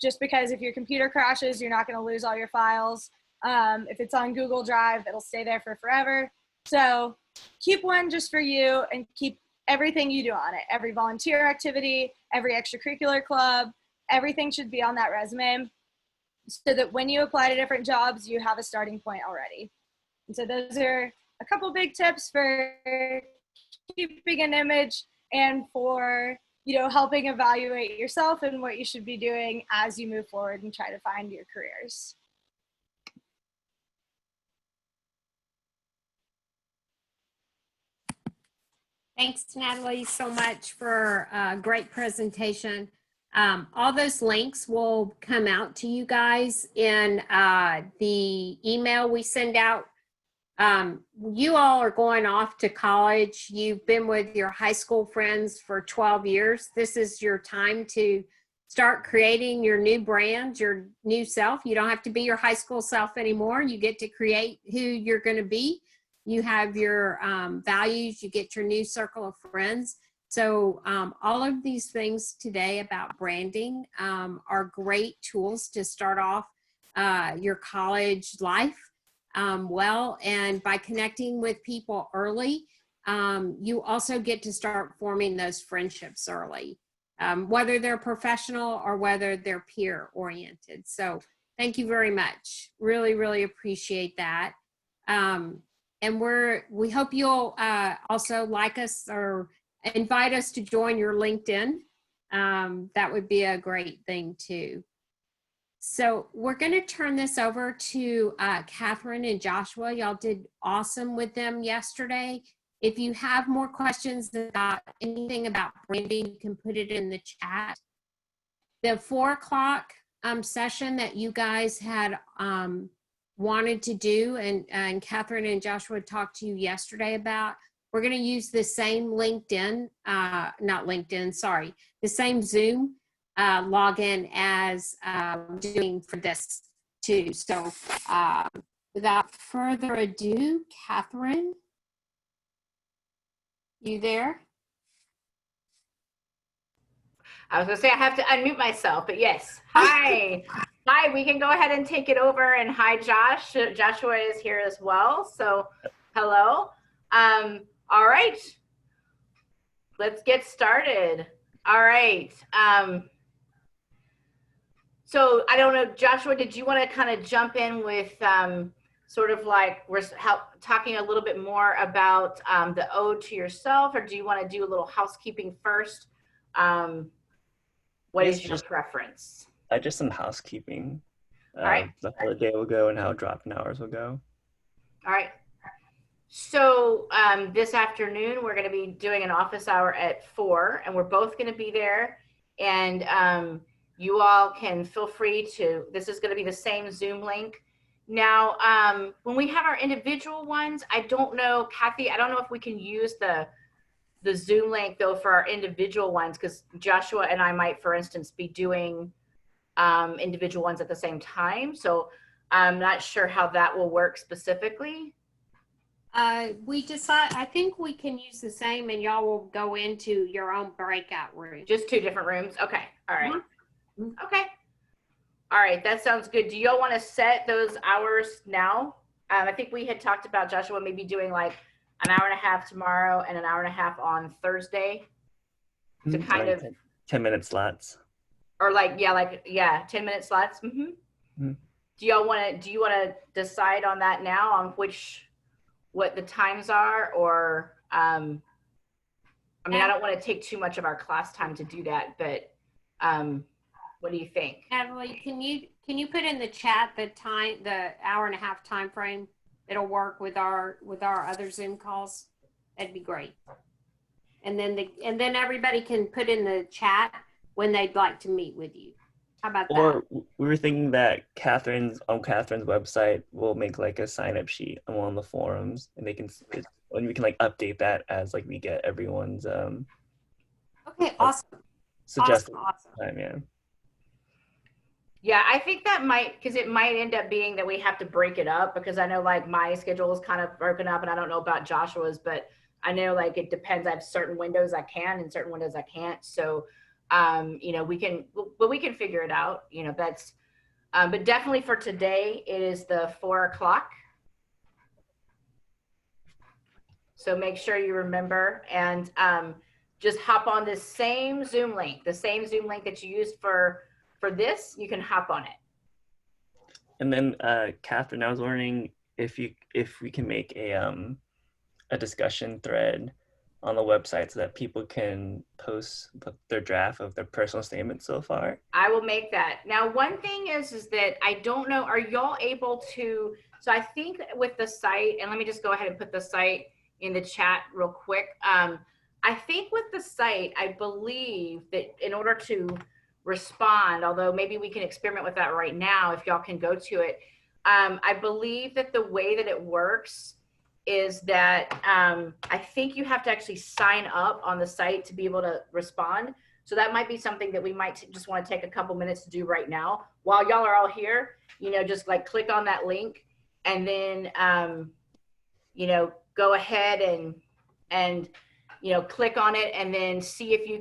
just because if your computer crashes, you're not going to lose all your files. If it's on Google Drive, it'll stay there for forever. So keep one just for you and keep everything you do on it. Every volunteer activity, every extracurricular club, everything should be on that resume so that when you apply to different jobs, you have a starting point already. And so those are a couple big tips for keeping an image and for, you know, helping evaluate yourself and what you should be doing as you move forward and try to find your careers. Thanks, Natalie, so much for a great presentation. All those links will come out to you guys in the email we send out. You all are going off to college. You've been with your high school friends for 12 years. This is your time to start creating your new brand, your new self. You don't have to be your high school self anymore. You get to create who you're going to be. You have your values, you get your new circle of friends. So all of these things today about branding are great tools to start off your college life well. And by connecting with people early, you also get to start forming those friendships early, whether they're professional or whether they're peer oriented. So thank you very much. Really, really appreciate that. And we hope you'll also like us or invite us to join your LinkedIn. That would be a great thing too. So we're going to turn this over to Catherine and Joshua. Y'all did awesome with them yesterday. If you have more questions about anything about branding, you can put it in the chat. The 4 o'clock session that you guys had wanted to do, and Catherine and Joshua talked to you yesterday about, we're going to use the same LinkedIn, not LinkedIn, sorry, the same Zoom login as doing for this too. So without further ado, Catherine, you there? I was going to say I have to unmute myself, but yes. Hi. Hi, we can go ahead and take it over. And hi, Josh. Joshua is here as well. So hello. All right. Let's get started. All right. So I don't know, Joshua, did you want to kind of jump in with sort of like we're talking a little bit more about the ode to yourself, or do you want to do a little housekeeping first? What is your preference? Just some housekeeping. All right. How the day will go and how drop-in hours will go. All right. So this afternoon, we're going to be doing an office hour at 4, and we're both going to be there. And you all can feel free to, this is going to be the same Zoom link. Now, when we have our individual ones, I don't know, Kathy, I don't know if we can use the Zoom link though for our individual ones, because Joshua and I might, for instance, be doing individual ones at the same time. So I'm not sure how that will work specifically. I think we can use the same, and y'all will go into your own breakout room. Just 2 different rooms? Okay. All right. Mhm. Okay. All right. That sounds good. Do y'all want to set those hours now? I think we had talked about Joshua maybe doing like an hour and a half tomorrow and an hour and a half on Thursday to kind of 10-minute slots. Or like 10-minute slots. Mm-hmm. Do you want to decide on that now, on what the times are, or I mean, I don't want to take too much of our class time to do that, but what do you think? Natalie, can you put in the chat the hour and a half time frame that'll work with our other Zoom calls? That'd be great. And then everybody can put in the chat when they'd like to meet with you. How about that? Or we were thinking that Catherine's website will make like a sign-up sheet on one of the forums, and we can like update that as like we get everyone's okay, awesome. Suggested awesome. time, yeah. Yeah, I think that because it might end up being that we have to break it up, because I know like my schedule is kind of broken up, and I don't know about Joshua's, but I know like it depends. I have certain windows I can and certain windows I can't. So, we can figure it out. That's, but definitely for today, it is the 4 o'clock. So make sure you remember, and just hop on this same Zoom link, the same Zoom link that you used for this. You can hop on it. And then, Catherine, I was wondering if we can make a discussion thread on the website so that people can post their draft of their personal statement so far. I will make that. Now, one thing is that I don't know, are y'all able to, so I think with the site, and let me just go ahead and put the site in the chat real quick. I think with the site, I believe that in order to respond, although maybe we can experiment with that right now if y'all can go to it, I believe that the way that it works is that I think you have to actually sign up on the site to be able to respond. So that might be something that we might just want to take a couple minutes to do right now while y'all are all here. Just like click on that link, and then go ahead and click on it, and then see if you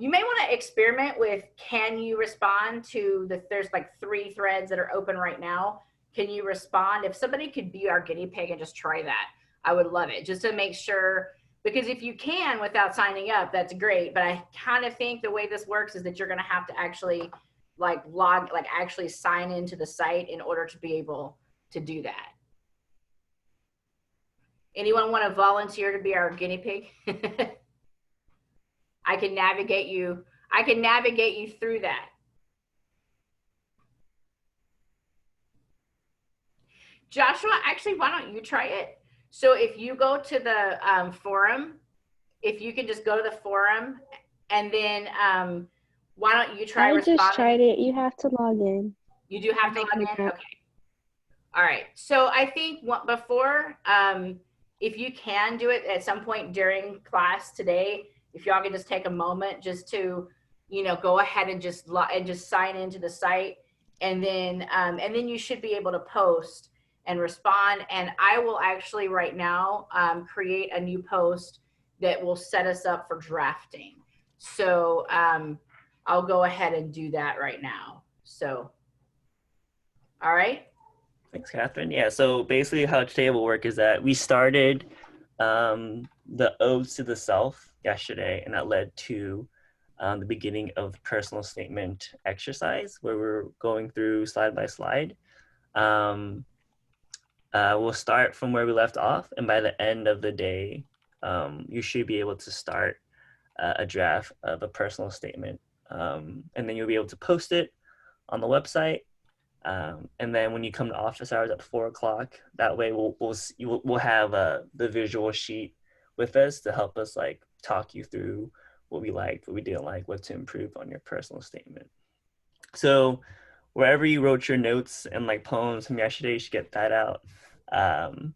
may want to experiment with, can you respond to there's like 3 threads that are open right now. Can you respond? If somebody could be our guinea pig and just try that, I would love it, just to make sure, because if you can without signing up, that's great. But I kind of think the way this works is that you're going to have to actually actually sign into the site in order to be able to do that. Anyone want to volunteer to be our guinea pig? I can navigate you through that. Joshua, actually, why don't you try it? So if you go to the forum, if you can just go to the forum, and then why don't you try responding? I just tried it. You have to log in. You do have to log in? Okay. All right. So I think before, if you can do it at some point during class today, if y'all can just take a moment just to, go ahead and just sign into the site, and then you should be able to post and respond. And I will actually right now create a new post that will set us up for drafting. So I'll go ahead and do that right now. So, all right. Thanks, Catherine. Yeah, so basically how today will work is that we started the odes to the self yesterday, and that led to the beginning of the personal statement exercise, where we're going through slide by slide. We'll start from where we left off, and by the end of the day, you should be able to start a draft of a personal statement, and then you'll be able to post it on the website. And then when you come to office hours at 4 o'clock, that way we'll have the visual sheet with us to help us like talk you through what we liked, what we didn't like, what to improve on your personal statement. So wherever you wrote your notes and like poems from yesterday, you should get that out. And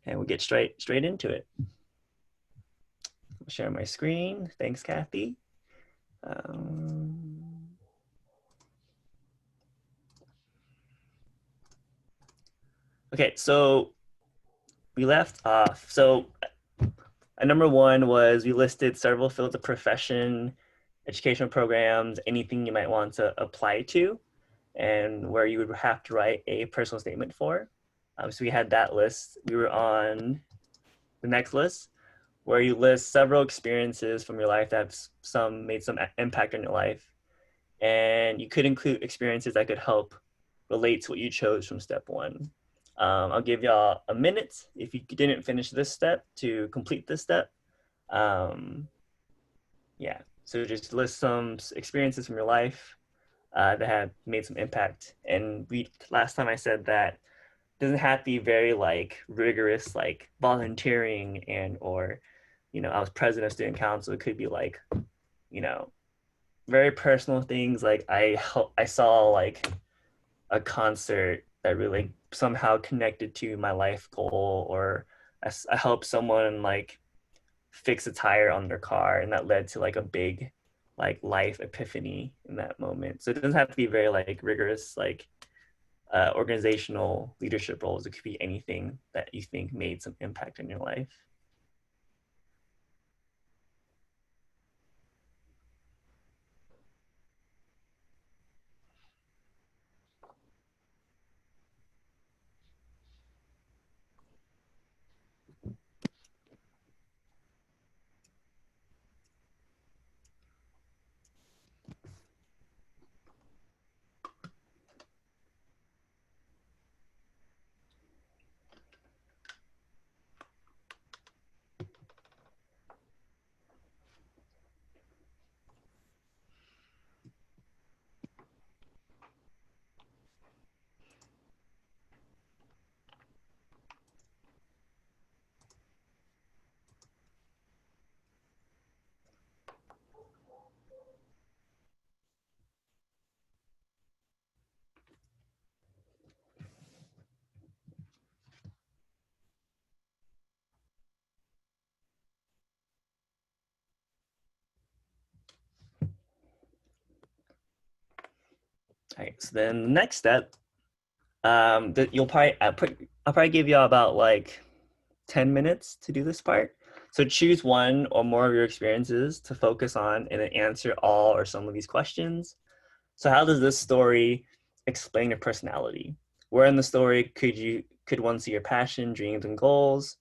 we'll get straight into it. I'll share my screen. Thanks, Kathy. Okay, so we left off. So number one was we listed several fields of profession, educational programs, anything you might want to apply to, and where you would have to write a personal statement for. So we had that list. We were on the next list, where you list several experiences from your life that have made some impact on your life. And you could include experiences that could help relate to what you chose from step one. I'll give y'all a minute if you didn't finish this step to complete this step. Yeah, so just list some experiences from your life that have made some impact. And last time I said that it doesn't have to be very like rigorous, like volunteering or, I was president of student council. It could be like, very personal things. Like I saw like a concert that really somehow connected to my life goal, or I helped someone like fix a tire on their car, and that led to like a big like life epiphany in that moment. So it doesn't have to be very like rigorous like organizational leadership roles. It could be anything that you think made some impact in your life. All right, so then the next step, that I'll probably give you about like 10 minutes to do this part. So choose one or more of your experiences to focus on and then answer all or some of these questions. So how does this story explain your personality? Where in the story could one see your passion, dreams, and goals?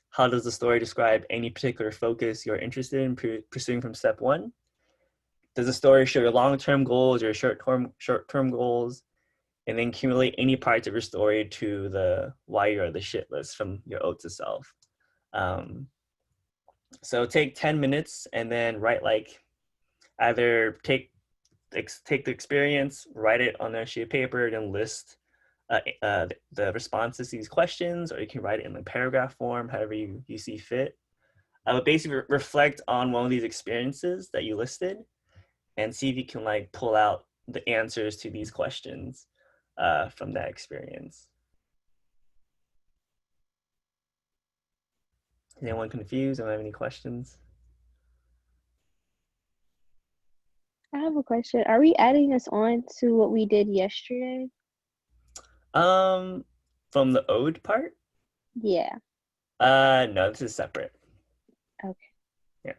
How does the story describe any particular focus you're interested in pursuing from step one? Does the story show your long-term goals or short-term goals? And then accumulate any parts of your story to the why you're the shit list from your ode to self. So take 10 minutes and then write like, either take the experience, write it on a sheet of paper, and list the responses to these questions, or you can write it in the paragraph form, however you see fit. I would basically reflect on one of these experiences that you listed and see if you can like pull out the answers to these questions from that experience. Is anyone confused? Don't have any questions? I have a question. Are we adding this on to what we did yesterday? From the ode part? Yeah. No, this is separate. Okay. Yeah.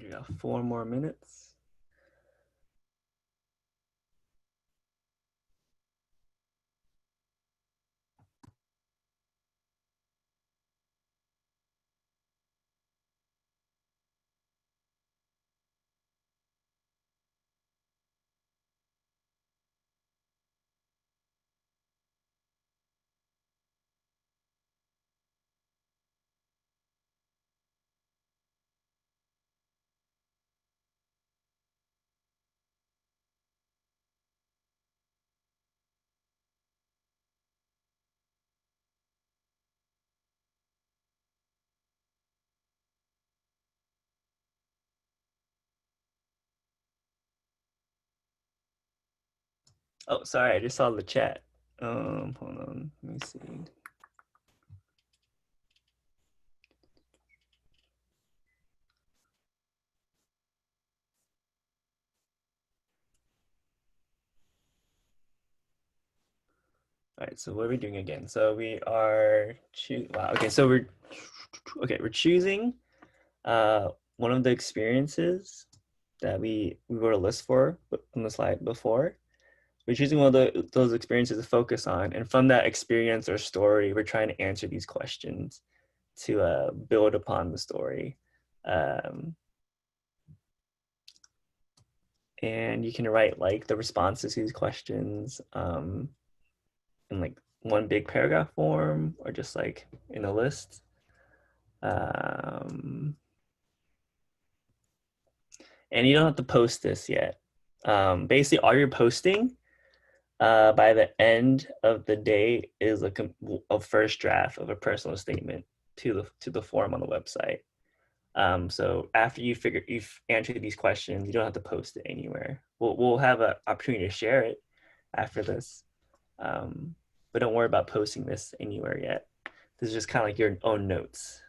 We got 4 more minutes. Oh, sorry, I just saw the chat. Hold on, let me see. All right, so what are we doing again? So we are wow. Okay, so we're choosing one of the experiences that we wrote a list for on the slide before. We're choosing one of those experiences to focus on, and from that experience or story, we're trying to answer these questions to build upon the story. And you can write like the responses to these questions in like one big paragraph form or just like in a list. And you don't have to post this yet. Basically, all you're posting by the end of the day is a first draft of a personal statement to the form on the website. So after you've answered these questions, you don't have to post it anywhere. We'll have an opportunity to share it after this, but don't worry about posting this anywhere yet. This is just kind of like your own notes.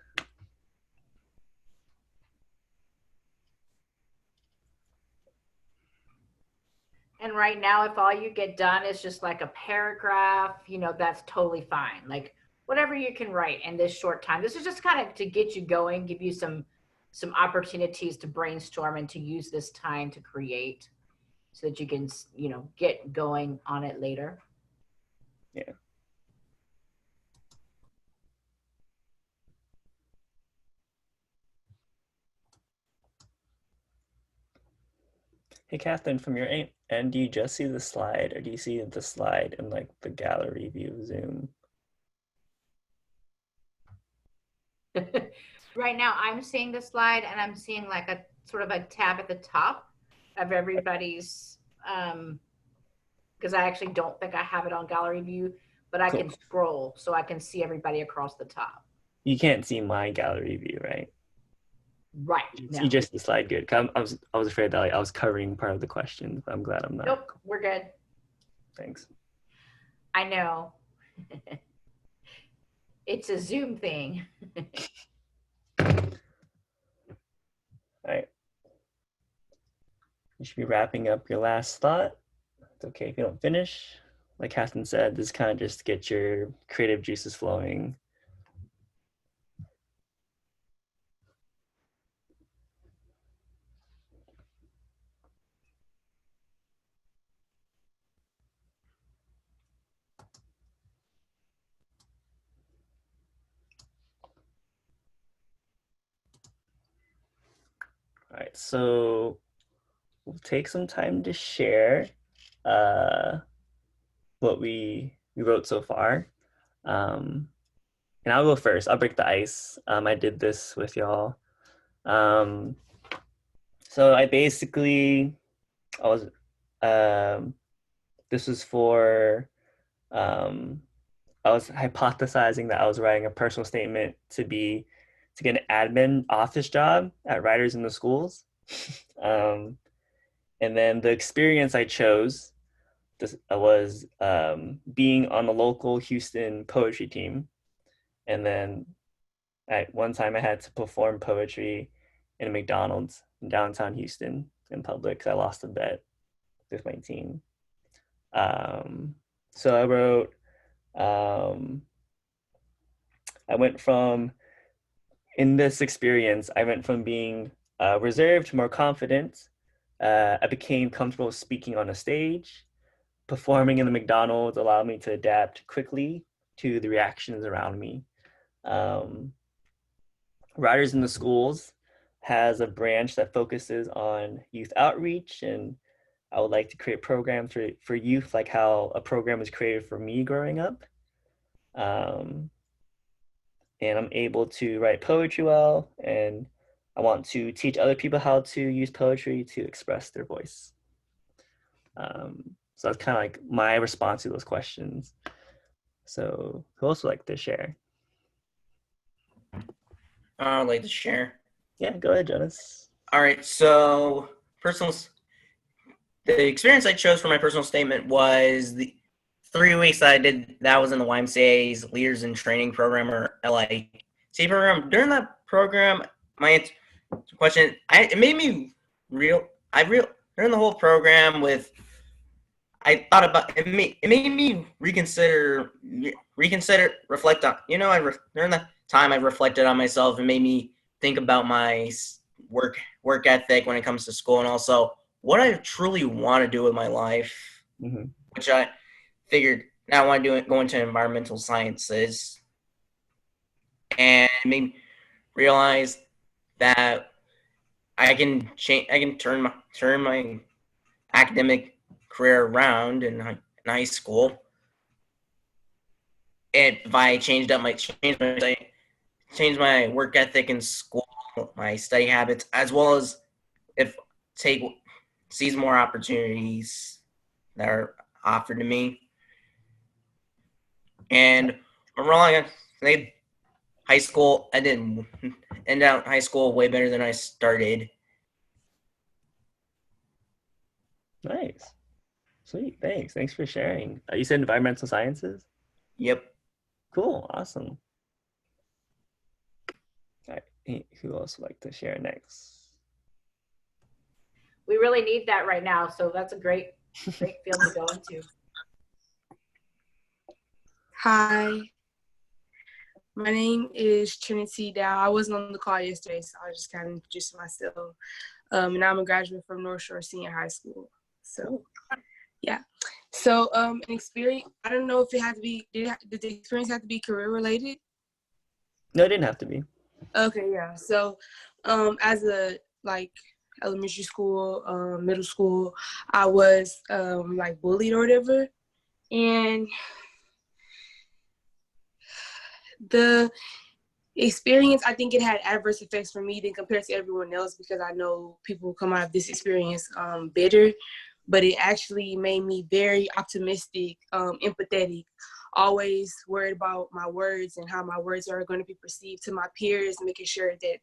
And right now, if all you get done is just like a paragraph, you know, that's totally fine. Like whatever you can write in this short time. This is just kind of to get you going, give you some opportunities to brainstorm and to use this time to create so that you can, you know, get going on it later. Yeah. Hey, Catherine, from your end, do you just see the slide or do you see the slide in like the gallery view of Zoom? Right now, I'm seeing the slide and I'm seeing like a sort of a tab at the top of everybody's, because I actually don't think I have it on gallery view, but I can scroll so I can see everybody across the top. You can't see my gallery view, right? Right. No. You just the slide good. I was afraid that like, I was covering part of the question, but I'm glad I'm not. Nope, we're good. Thanks. I know. It's a Zoom thing. All right. You should be wrapping up your last thought. It's okay if you don't finish. Like Catherine said, this kind of just get your creative juices flowing. All right, so we'll take some time to share what we wrote so far. And I'll go first. I'll break the ice. I did this with y'all. So I basically, this was for, I was hypothesizing that I was writing a personal statement to get an admin office job at Writers in the Schools. And then the experience I chose was being on the local Houston poetry team. And then at one time I had to perform poetry in a McDonald's in downtown Houston in public because I lost a bet with my team. So I wrote, in this experience, I went from being reserved, more confident. I became comfortable speaking on a stage. Performing in the McDonald's allowed me to adapt quickly to the reactions around me. Riders in the Schools has a branch that focuses on youth outreach, and I would like to create programs for youth, like how a program was created for me growing up. And I'm able to write poetry well, and I want to teach other people how to use poetry to express their voice. So that's kind of like my response to those questions. So who else would like to share? I'd like to share. Yeah, go ahead, Jonas. All right, so the experience I chose for my personal statement was the 3 weeks that I did. That was in the YMCA's Leaders in Training program, or LIT program. During that program, my question, it made me during the whole program I thought about it. Made me reconsider, reflect on. During that time, I reflected on myself and made me think about my work ethic when it comes to school, and also what I truly want to do with my life. Mm-hmm. Which I figured now I want to go into environmental sciences, and it made me realize that I can turn my academic career around in high school. If I change my work ethic in school, my study habits, as well as seize more opportunities that are offered to me. And overall, high school, I didn't end out high school way better than I started. Nice. Sweet. Thanks for sharing. You said environmental sciences? Yep. Cool. Awesome. All right. Who else would like to share next? We really need that right now, so that's a great field to go into. Hi, my name is Trinity Dow. I wasn't on the call yesterday, so I'll just kind of introduce myself. And I'm a graduate from North Shore Senior High School. So, yeah. So, an experience, I don't know if it had to be, did the experience have to be career related? No, it didn't have to be. Okay, yeah. So, as a, elementary school, middle school, I was, bullied or whatever. And the experience, I think it had adverse effects for me than compared to everyone else, because I know people come out of this experience bitter, but it actually made me very optimistic, empathetic, always worried about my words and how my words are going to be perceived to my peers, making sure that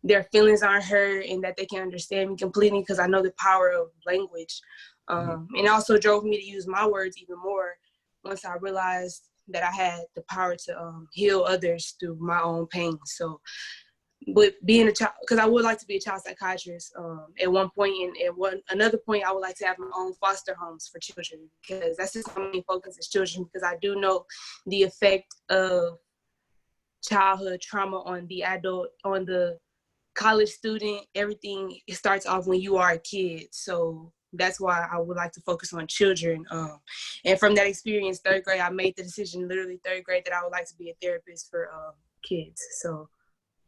their feelings aren't hurt and that they can understand me completely, because I know the power of language. And it also drove me to use my words even more once I realized that I had the power to heal others through my own pain. So with being a child, because I would like to be a child psychiatrist at one point, and at another point I would like to have my own foster homes for children, because that's just my main focus is children, because I do know the effect of childhood trauma on the adult, on the college student. Everything, it starts off when you are a kid. So that's why I would like to focus on children. And from that experience, third grade, I made the decision, literally third grade, that I would like to be a therapist for kids. So,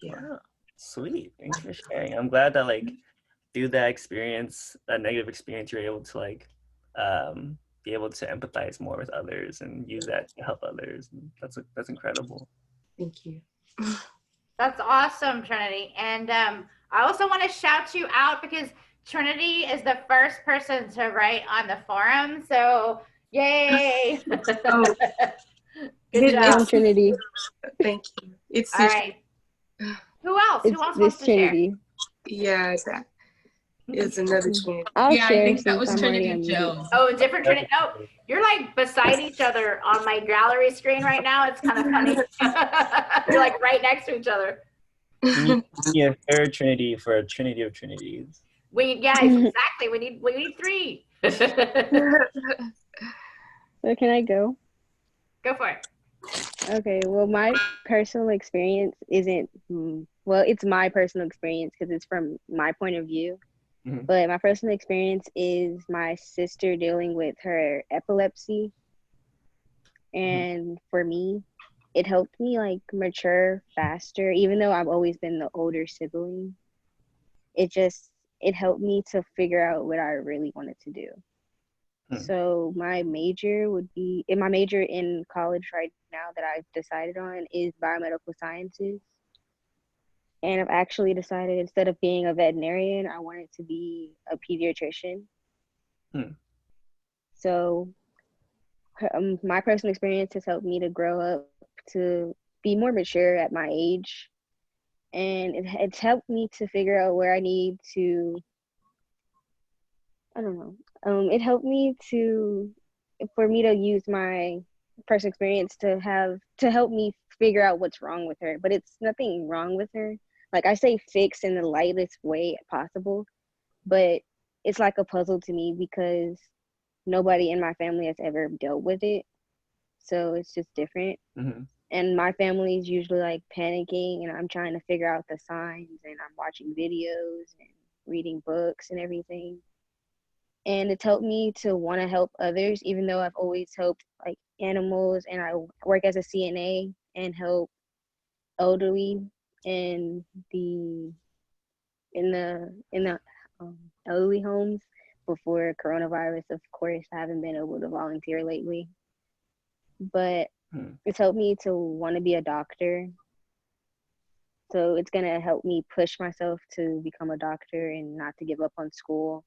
yeah. Wow. Sweet. Thanks for sharing. I'm glad that through that experience, that negative experience, you're able to be able to empathize more with others and use that to help others. That's incredible. Thank you. That's awesome, Trinity. And I also want to shout you out because Trinity is the first person to write on the forum. So, yay! Oh, Good job, Trinity. Thank you. It's all right. Who else? Who else wants to Trinity. Yeah, it's another Trinity. I'll Yeah, I share think that since was I'm already Trinity unmuted. Jones. Oh, different Trinity. No, you're beside each other on my gallery screen right now. It's kind of funny. You're right next to each other. You need a third Trinity for a Trinity of Trinities. Exactly. We need 3. So can I go? Go for it. Okay, well, my personal experience isn't, well, it's my personal experience because it's from my point of view. Mhm. But my personal experience is my sister dealing with her epilepsy. And for me, it helped me like mature faster, even though I've always been the older sibling. It just, it helped me to figure out what I really wanted to do. Hmm. So my major would be, in my major in college right now that I've decided on is biomedical sciences. And I've actually decided instead of being a veterinarian, I wanted to be a pediatrician. Hmm. So my personal experience has helped me to grow up to be more mature at my age. And it's helped me to figure out where I need to, I don't know. It helped me to, for me to use my personal experience to help me figure out what's wrong with her. But it's nothing wrong with her. Like I say, fix in the lightest way possible, but it's like a puzzle to me because nobody in my family has ever dealt with it. So it's just different. Mm-hmm. And my family is usually like panicking, and I'm trying to figure out the signs, and I'm watching videos and reading books and everything. And it's helped me to want to help others, even though I've always helped like animals, and I work as a CNA and help elderly in the in the elderly homes before coronavirus. Of course, I haven't been able to volunteer lately, but it's helped me to want to be a doctor. So it's gonna help me push myself to become a doctor and not to give up on school.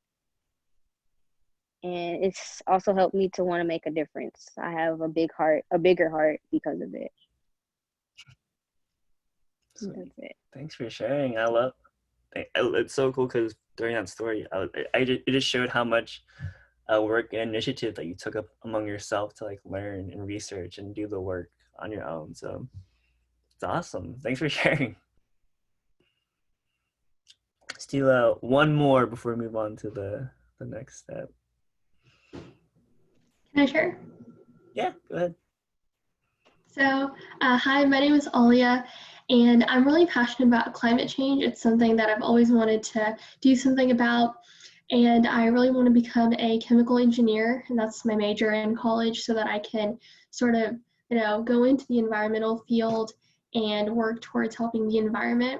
And it's also helped me to want to make a difference. I have a big heart, a bigger heart because of it. Sweet. That's it. Thanks for sharing. It's so cool because during that story, it just showed how much work and initiative that you took up among yourself to like learn and research and do the work on your own. So it's awesome. Thanks for sharing. Let's do one more before we move on to the next step. Can I share? Yeah, go ahead. So, hi, my name is Alia, and I'm really passionate about climate change. It's something that I've always wanted to do something about, and I really want to become a chemical engineer, and that's my major in college, so that I can sort of, go into the environmental field and work towards helping the environment.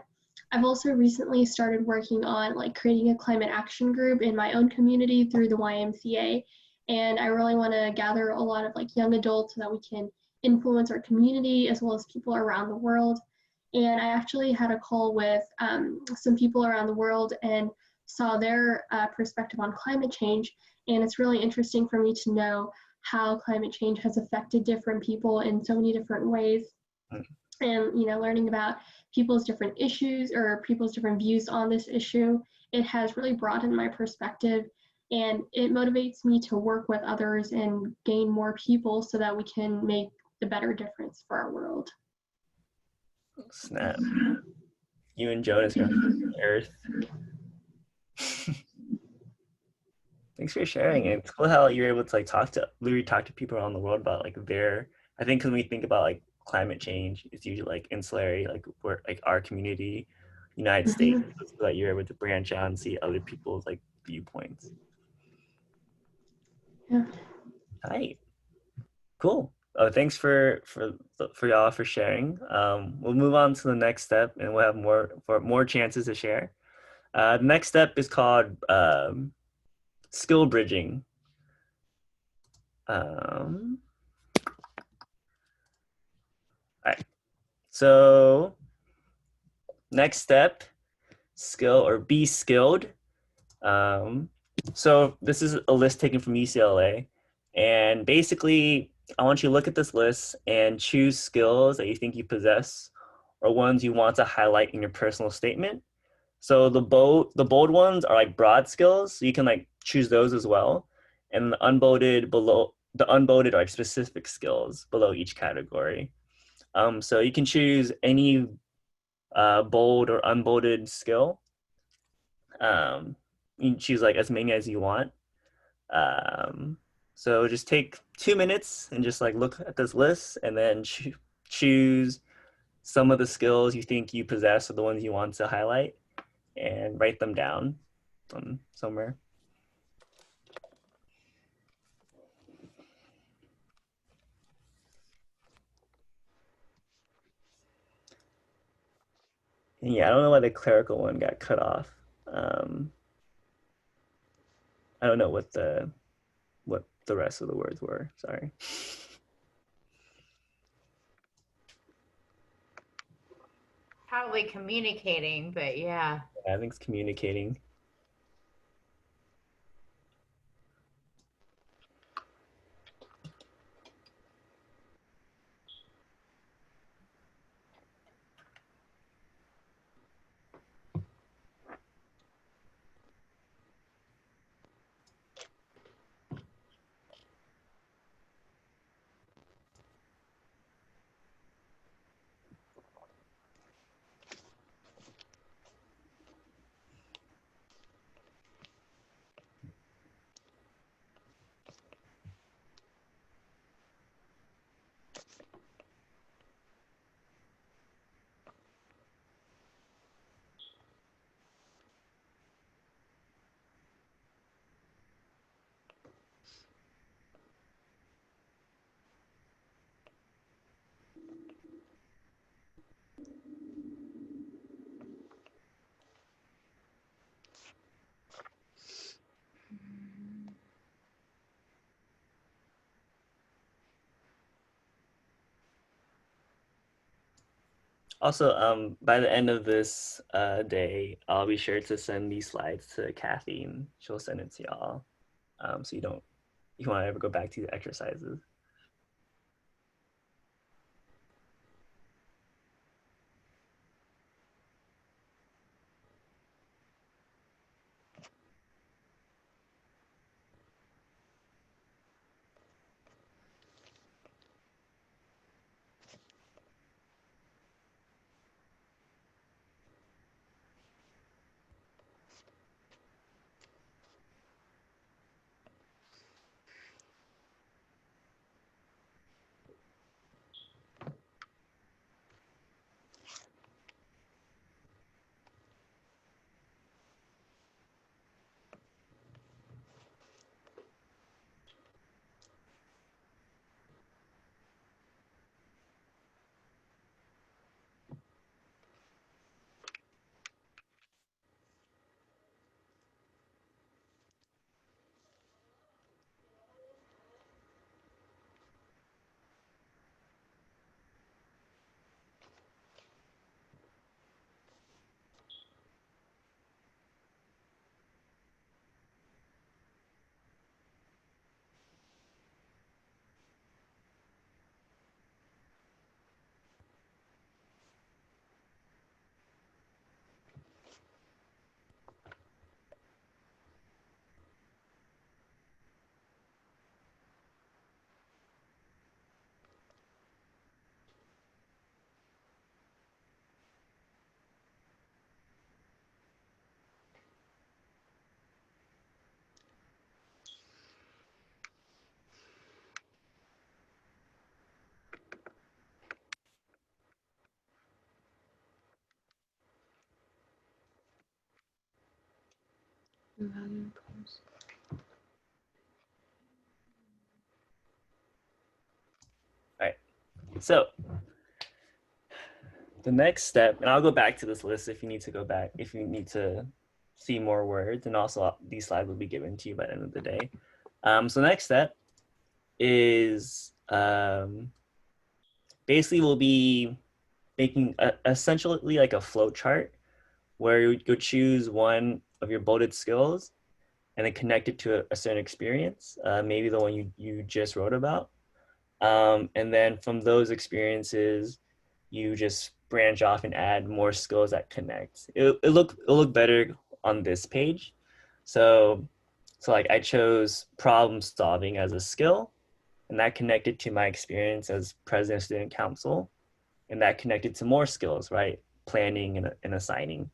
I've also recently started working on like creating a climate action group in my own community through the YMCA, and I really want to gather a lot of like young adults so that we can influence our community as well as people around the world. And I actually had a call with some people around the world and saw their perspective on climate change. And it's really interesting for me to know how climate change has affected different people in so many different ways. And learning about people's different issues or people's different views on this issue, it has really broadened my perspective, and it motivates me to work with others and gain more people so that we can make the better difference for our world. Snap. You and Jonas are on Earth. Thanks for sharing. It's cool how you're able to like talk to people around the world about like I think when we think about like climate change, it's usually like insulary, like where like our community, United States, so that you're able to branch out and see other people's like viewpoints. Yeah. Hi. Cool. Oh, thanks for y'all for sharing. We'll move on to the next step, and we'll have more chances to share. The next step is called skill bridging. All right. So next step, skill or be skilled. So this is a list taken from UCLA, and basically I want you to look at this list and choose skills that you think you possess or ones you want to highlight in your personal statement. So the bold ones are like broad skills, so you can like choose those as well. And the unbolded are like specific skills below each category. So you can choose any bold or unbolded skill. You can choose like as many as you want. So just take 2 minutes and just like look at this list and then choose some of the skills you think you possess or the ones you want to highlight and write them down somewhere. And yeah, I don't know why the clerical one got cut off. I don't know what the rest of the words were, sorry. Probably communicating, but yeah. I think it's communicating. Also, by the end of this day, I'll be sure to send these slides to Kathy, and she'll send it to y'all, so you want to ever go back to the exercises. All right, so the next step, and I'll go back to this list if you need to go back, if you need to see more words, and also these slides will be given to you by the end of the day. So the next step is basically we'll be making essentially like a flow chart where you choose one of your bolded skills and then connect it to a certain experience, maybe the one you just wrote about. And then from those experiences, you just branch off and add more skills that connect. It'll look better on this page. So like I chose problem solving as a skill, and that connected to my experience as president of student council, and that connected to more skills, right? Planning and assigning.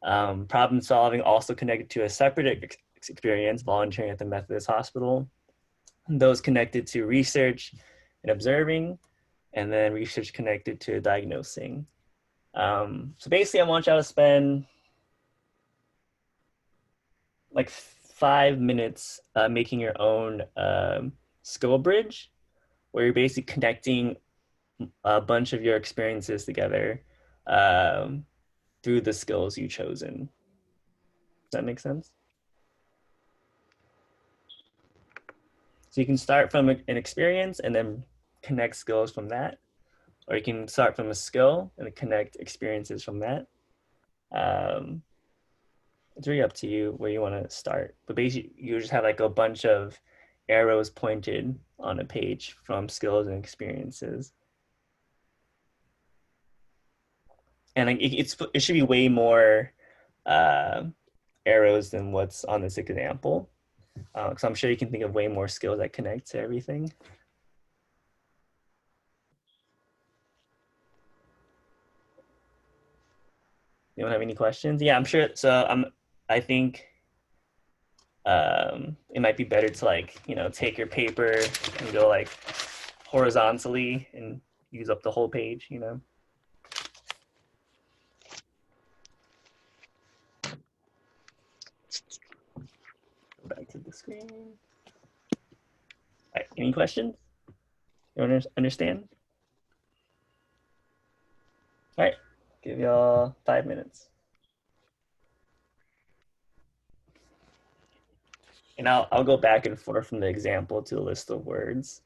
Problem solving also connected to a separate experience, volunteering at the Methodist Hospital. And those connected to research and observing, and then research connected to diagnosing. So basically, I want y'all to spend like 5 minutes making your own skill bridge, where you're basically connecting a bunch of your experiences together through the skills you've chosen. Does that make sense? So you can start from an experience and then connect skills from that, or you can start from a skill and connect experiences from that. It's really up to you where you want to start. But basically, you just have like a bunch of arrows pointed on a page from skills and experiences. And like it should be way more arrows than what's on this example. So I'm sure you can think of way more skills that connect to everything. You don't have any questions? Yeah, I'm sure. So I think it might be better to like, take your paper and go like horizontally and use up the whole page, Go back to the screen. All right, any questions? You understand? All right, give y'all 5 minutes. And I'll go back and forth from the example to the list of words.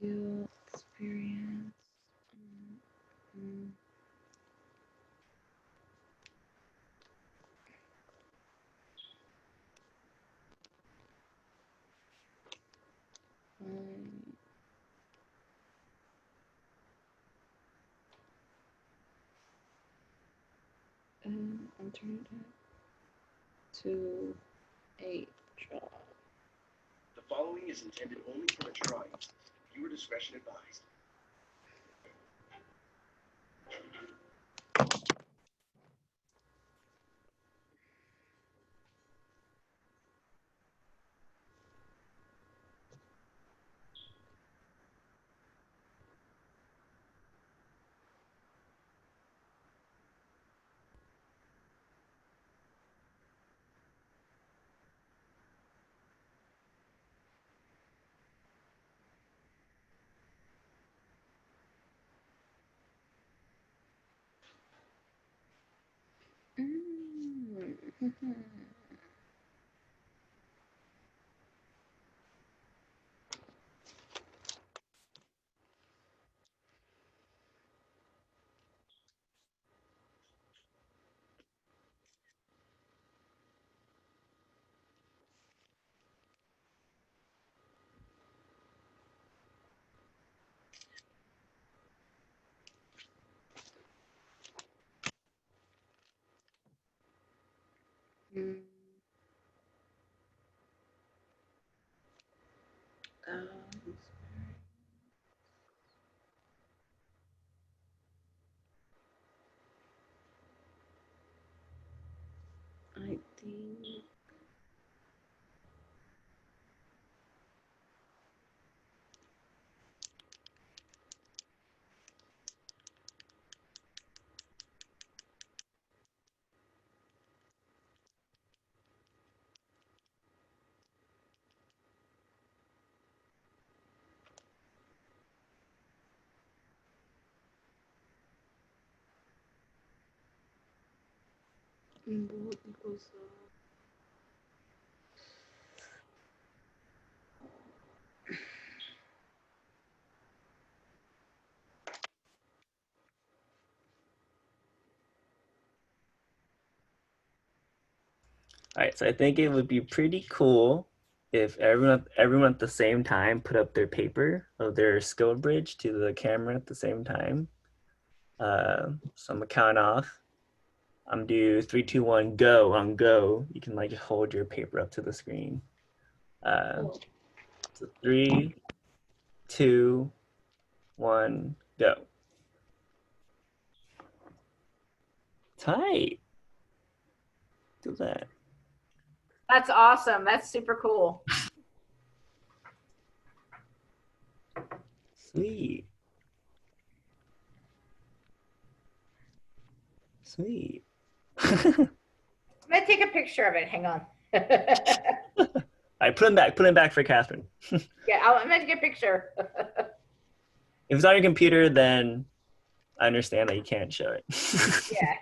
Skill, experience. Alternative to a job. The following is intended only for mature audiences. Viewer discretion advised. Anything. बहुत cosa. All right, so I think it would be pretty cool if everyone at the same time put up their paper of their skill bridge to the camera at the same time. So I'm gonna count off. I'm gonna do 3, 2, 1, go. On go, you can like hold your paper up to the screen. So 3, 2, 1, go. Tight. Do that. That's awesome. That's super cool. Sweet. Sweet. I'm gonna take a picture of it. Hang on. All right, put him back for Catherine. Yeah, I'm gonna take a picture. If it's on your computer, then I understand that you can't show it. Yeah.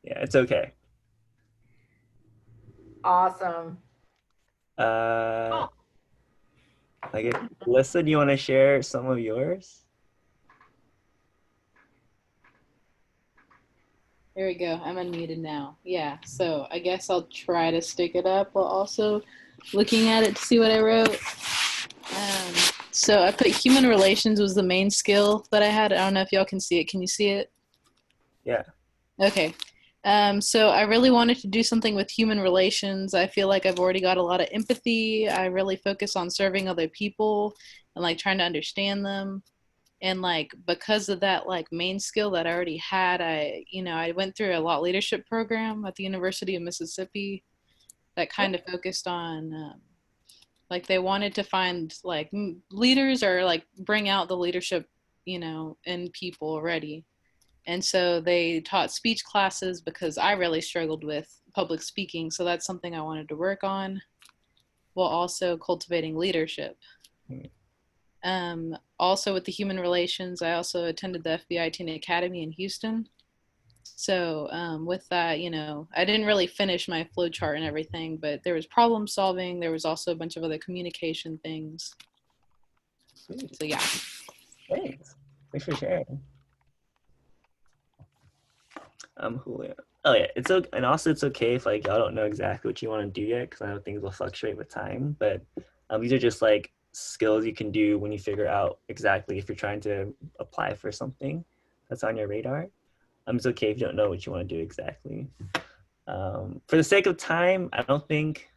Yeah, it's okay. Awesome. Like, Alyssa, do you want to share some of yours? There we go. I'm unmuted now. Yeah, so I guess I'll try to stick it up while also looking at it to see what I wrote. So I put human relations was the main skill that I had. I don't know if y'all can see it. Can you see it? Yeah. Okay. So I really wanted to do something with human relations. I feel like I've already got a lot of empathy. I really focus on serving other people and like trying to understand them. And like because of that like main skill that I already had, I went through a lot leadership program at the University of Mississippi that kind of focused on like they wanted to find like leaders or like bring out the leadership, in people already. And so they taught speech classes because I really struggled with public speaking. So that's something I wanted to work on while also cultivating leadership. Also with the human relations, I also attended the FBI Teen Academy in Houston. So with that, I didn't really finish my flow chart and everything, but there was problem solving. There was also a bunch of other communication things. Sweet. So yeah. Thanks. Thanks for sharing. Julio. Oh yeah, it's okay, and also it's okay if like y'all don't know exactly what you want to do yet, because I know things will fluctuate with time. But these are just like skills you can do when you figure out exactly if you're trying to apply for something that's on your radar. It's okay if you don't know what you want to do exactly. For the sake of time, I don't think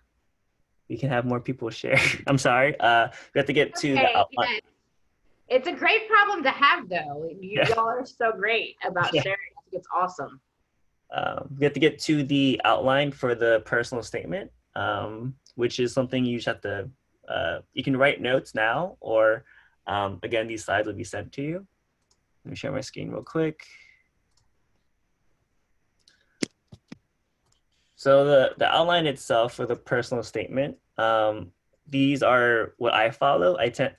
we can have more people share. I'm sorry. We have to get to the outline. Yeah. It's a great problem to have, though. Y'all are so great about sharing. I think it's awesome. We have to get to the outline for the personal statement, which is something you just have to, you can write notes now, or again, these slides will be sent to you. Let me share my screen real quick. So the outline itself for the personal statement, these are what I follow. It's not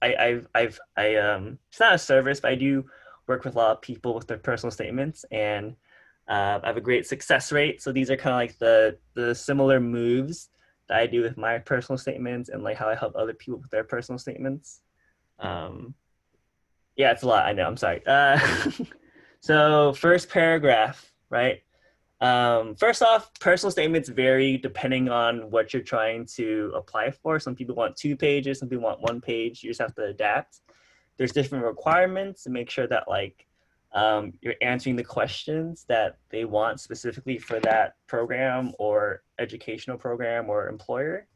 a service, but I do work with a lot of people with their personal statements, and I have a great success rate. So these are kind of like the similar moves that I do with my personal statements and like how I help other people with their personal statements. Yeah, it's a lot. I know. I'm sorry. So first paragraph, right? First off, personal statements vary depending on what you're trying to apply for. Some people want 2 pages, some people want 1 page. You just have to adapt. There's different requirements to make sure that like you're answering the questions that they want specifically for that program or educational program or employer.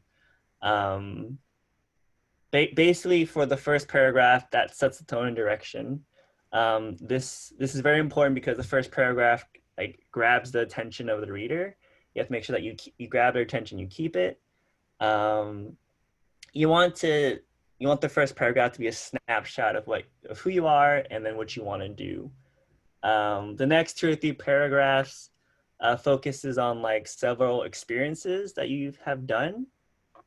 Basically, for the first paragraph, that sets the tone and direction. This is very important because the first paragraph like grabs the attention of the reader. You have to make sure that you grab their attention, you keep it. You want the first paragraph to be a snapshot of who you are and then what you want to do. The next 2 or 3 paragraphs focuses on like several experiences that you have done.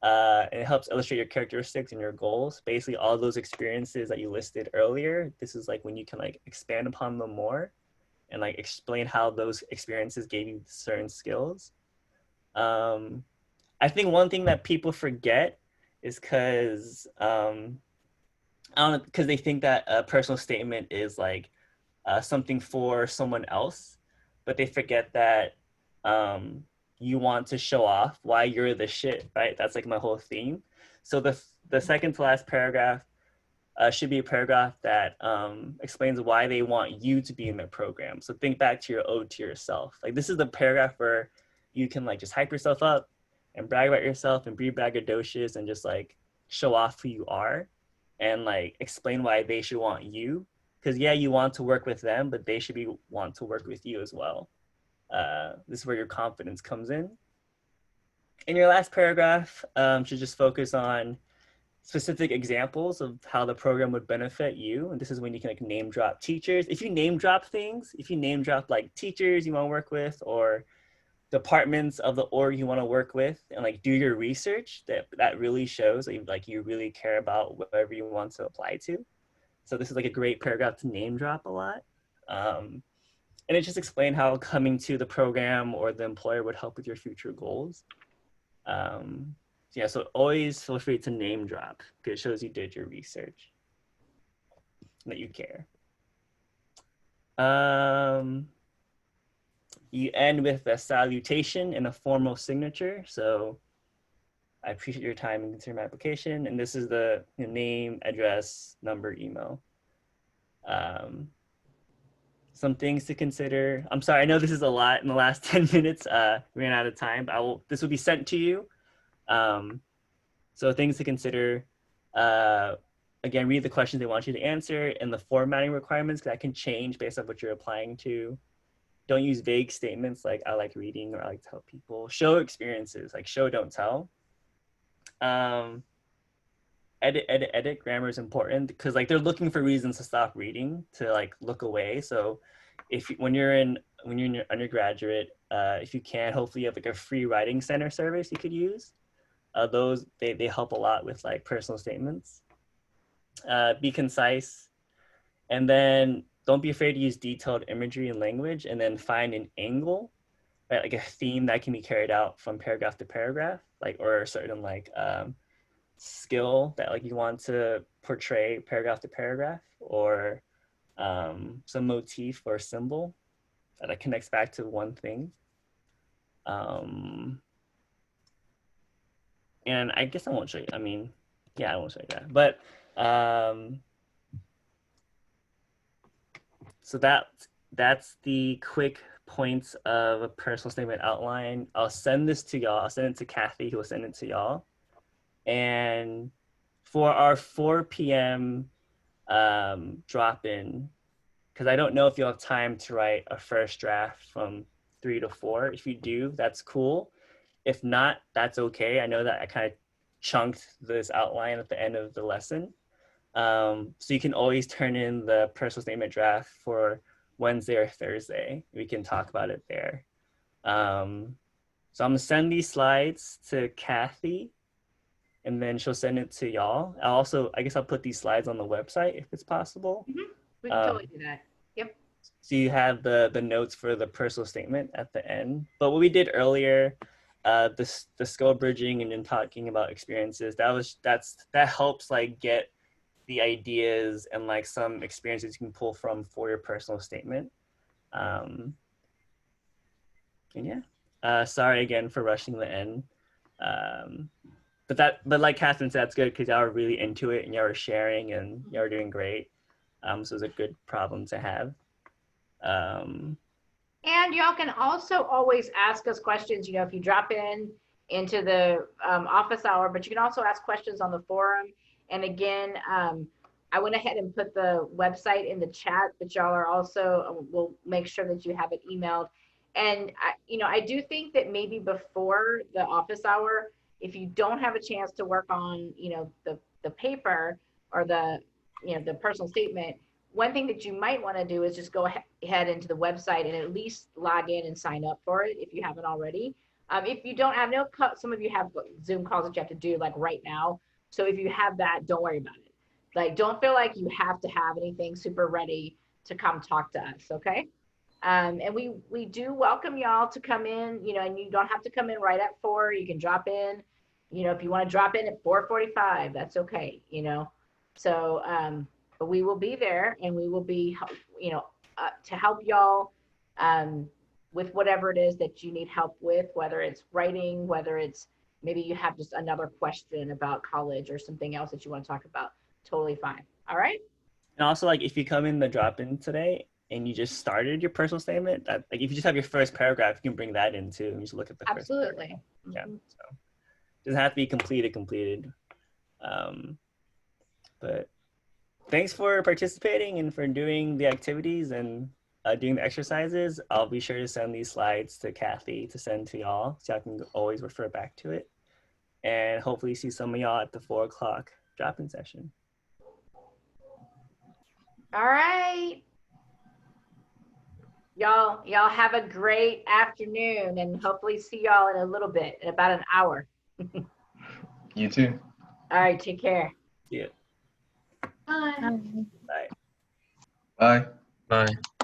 And it helps illustrate your characteristics and your goals. Basically, all those experiences that you listed earlier, this is like when you can like expand upon them more and like explain how those experiences gave you certain skills. I think one thing that people forget is because they think that a personal statement is like something for someone else, but they forget that you want to show off why you're the shit, right? That's like my whole theme. So the second to last paragraph should be a paragraph that explains why they want you to be in their program. So think back to your ode to yourself. Like this is the paragraph where you can like just hype yourself up and brag about yourself and be braggadocious and just like show off who you are and like explain why they should want you. Because yeah, you want to work with them, but they should want to work with you as well. This is where your confidence comes in. And your last paragraph should just focus on specific examples of how the program would benefit you. And this is when you can like name drop teachers. If you name drop things, if you name drop like teachers you want to work with or departments of the org you want to work with and like do your research, that really shows that like you really care about whatever you want to apply to. So this is like a great paragraph to name drop a lot. And it just explained how coming to the program or the employer would help with your future goals. Yeah, so always feel free to name drop because it shows you did your research, that you care. You end with a salutation and a formal signature. So I appreciate your time and consider my application. And this is the name, address, number, email. Some things to consider. I'm sorry, I know this is a lot in the last 10 minutes. We ran out of time, but this will be sent to you. So things to consider. Again, read the questions they want you to answer and the formatting requirements that can change based on what you're applying to. Don't use vague statements like I like reading or I like to help people. Show experiences, like show, don't tell. Edit. Grammar is important because like they're looking for reasons to stop reading, to like look away. So when you're in your undergraduate, if you can, hopefully you have like a free writing center service you could use. Those they help a lot with like personal statements. Be concise, and then don't be afraid to use detailed imagery and language, and then find an angle, right? Like a theme that can be carried out from paragraph to paragraph, like or a certain like skill that like you want to portray paragraph to paragraph, or some motif or symbol that connects back to one thing. And I guess I won't show you. I mean, yeah, I won't show you that. But so that's the quick points of a personal statement outline. I'll send this to y'all. I'll send it to Kathy, who will send it to y'all. And for our 4 p.m. drop-in, because I don't know if you'll have time to write a first draft from 3 to 4. If you do, that's cool. If not, that's okay. I know that I kind of chunked this outline at the end of the lesson. So you can always turn in the personal statement draft for Wednesday or Thursday. We can talk about it there. So I'm gonna send these slides to Kathy, and then she'll send it to y'all. I guess I'll put these slides on the website if it's possible. Mm-hmm. We can totally do that. Yep. So you have the notes for the personal statement at the end. But what we did earlier, the skill bridging and then talking about experiences, that helps like get the ideas and like some experiences you can pull from for your personal statement. And yeah, sorry again for rushing the end. But like Catherine said, that's good because y'all are really into it and y'all are sharing and y'all are doing great. So it's a good problem to have. And y'all can also always ask us questions, if you drop into the office hour, but you can also ask questions on the forum. And again, I went ahead and put the website in the chat, but y'all are also, we'll make sure that you have it emailed And I do think that maybe before the office hour, if you don't have a chance to work on, the paper or the personal statement, one thing that you might want to do is just go ahead into the website and at least log in and sign up for it if you haven't already. If you don't have some of you have Zoom calls that you have to do like right now. So if you have that, don't worry about it. Like, don't feel like you have to have anything super ready to come talk to us, okay? And we do welcome y'all to come in, and you don't have to come in right at 4. You can drop in, if you want to drop in at 4:45, that's okay, So, but we will be there, and we will be, to help y'all with whatever it is that you need help with, whether it's writing, whether it's maybe you have just another question about college or something else that you want to talk about. Totally fine. All right. And also, like, if you come in the drop-in today and you just started your personal statement, like if you just have your first paragraph, you can bring that in too and just look at the Absolutely. First paragraph. Yeah. So it doesn't have to be completed. But thanks for participating and for doing the activities and doing the exercises. I'll be sure to send these slides to Kathy to send to y'all so y'all can always refer back to it. And hopefully see some of y'all at the 4 o'clock drop-in session. All right. Y'all have a great afternoon, and hopefully see y'all in a little bit, in about an hour. You too. All right, take care. See ya. Bye. Bye. Bye. Bye.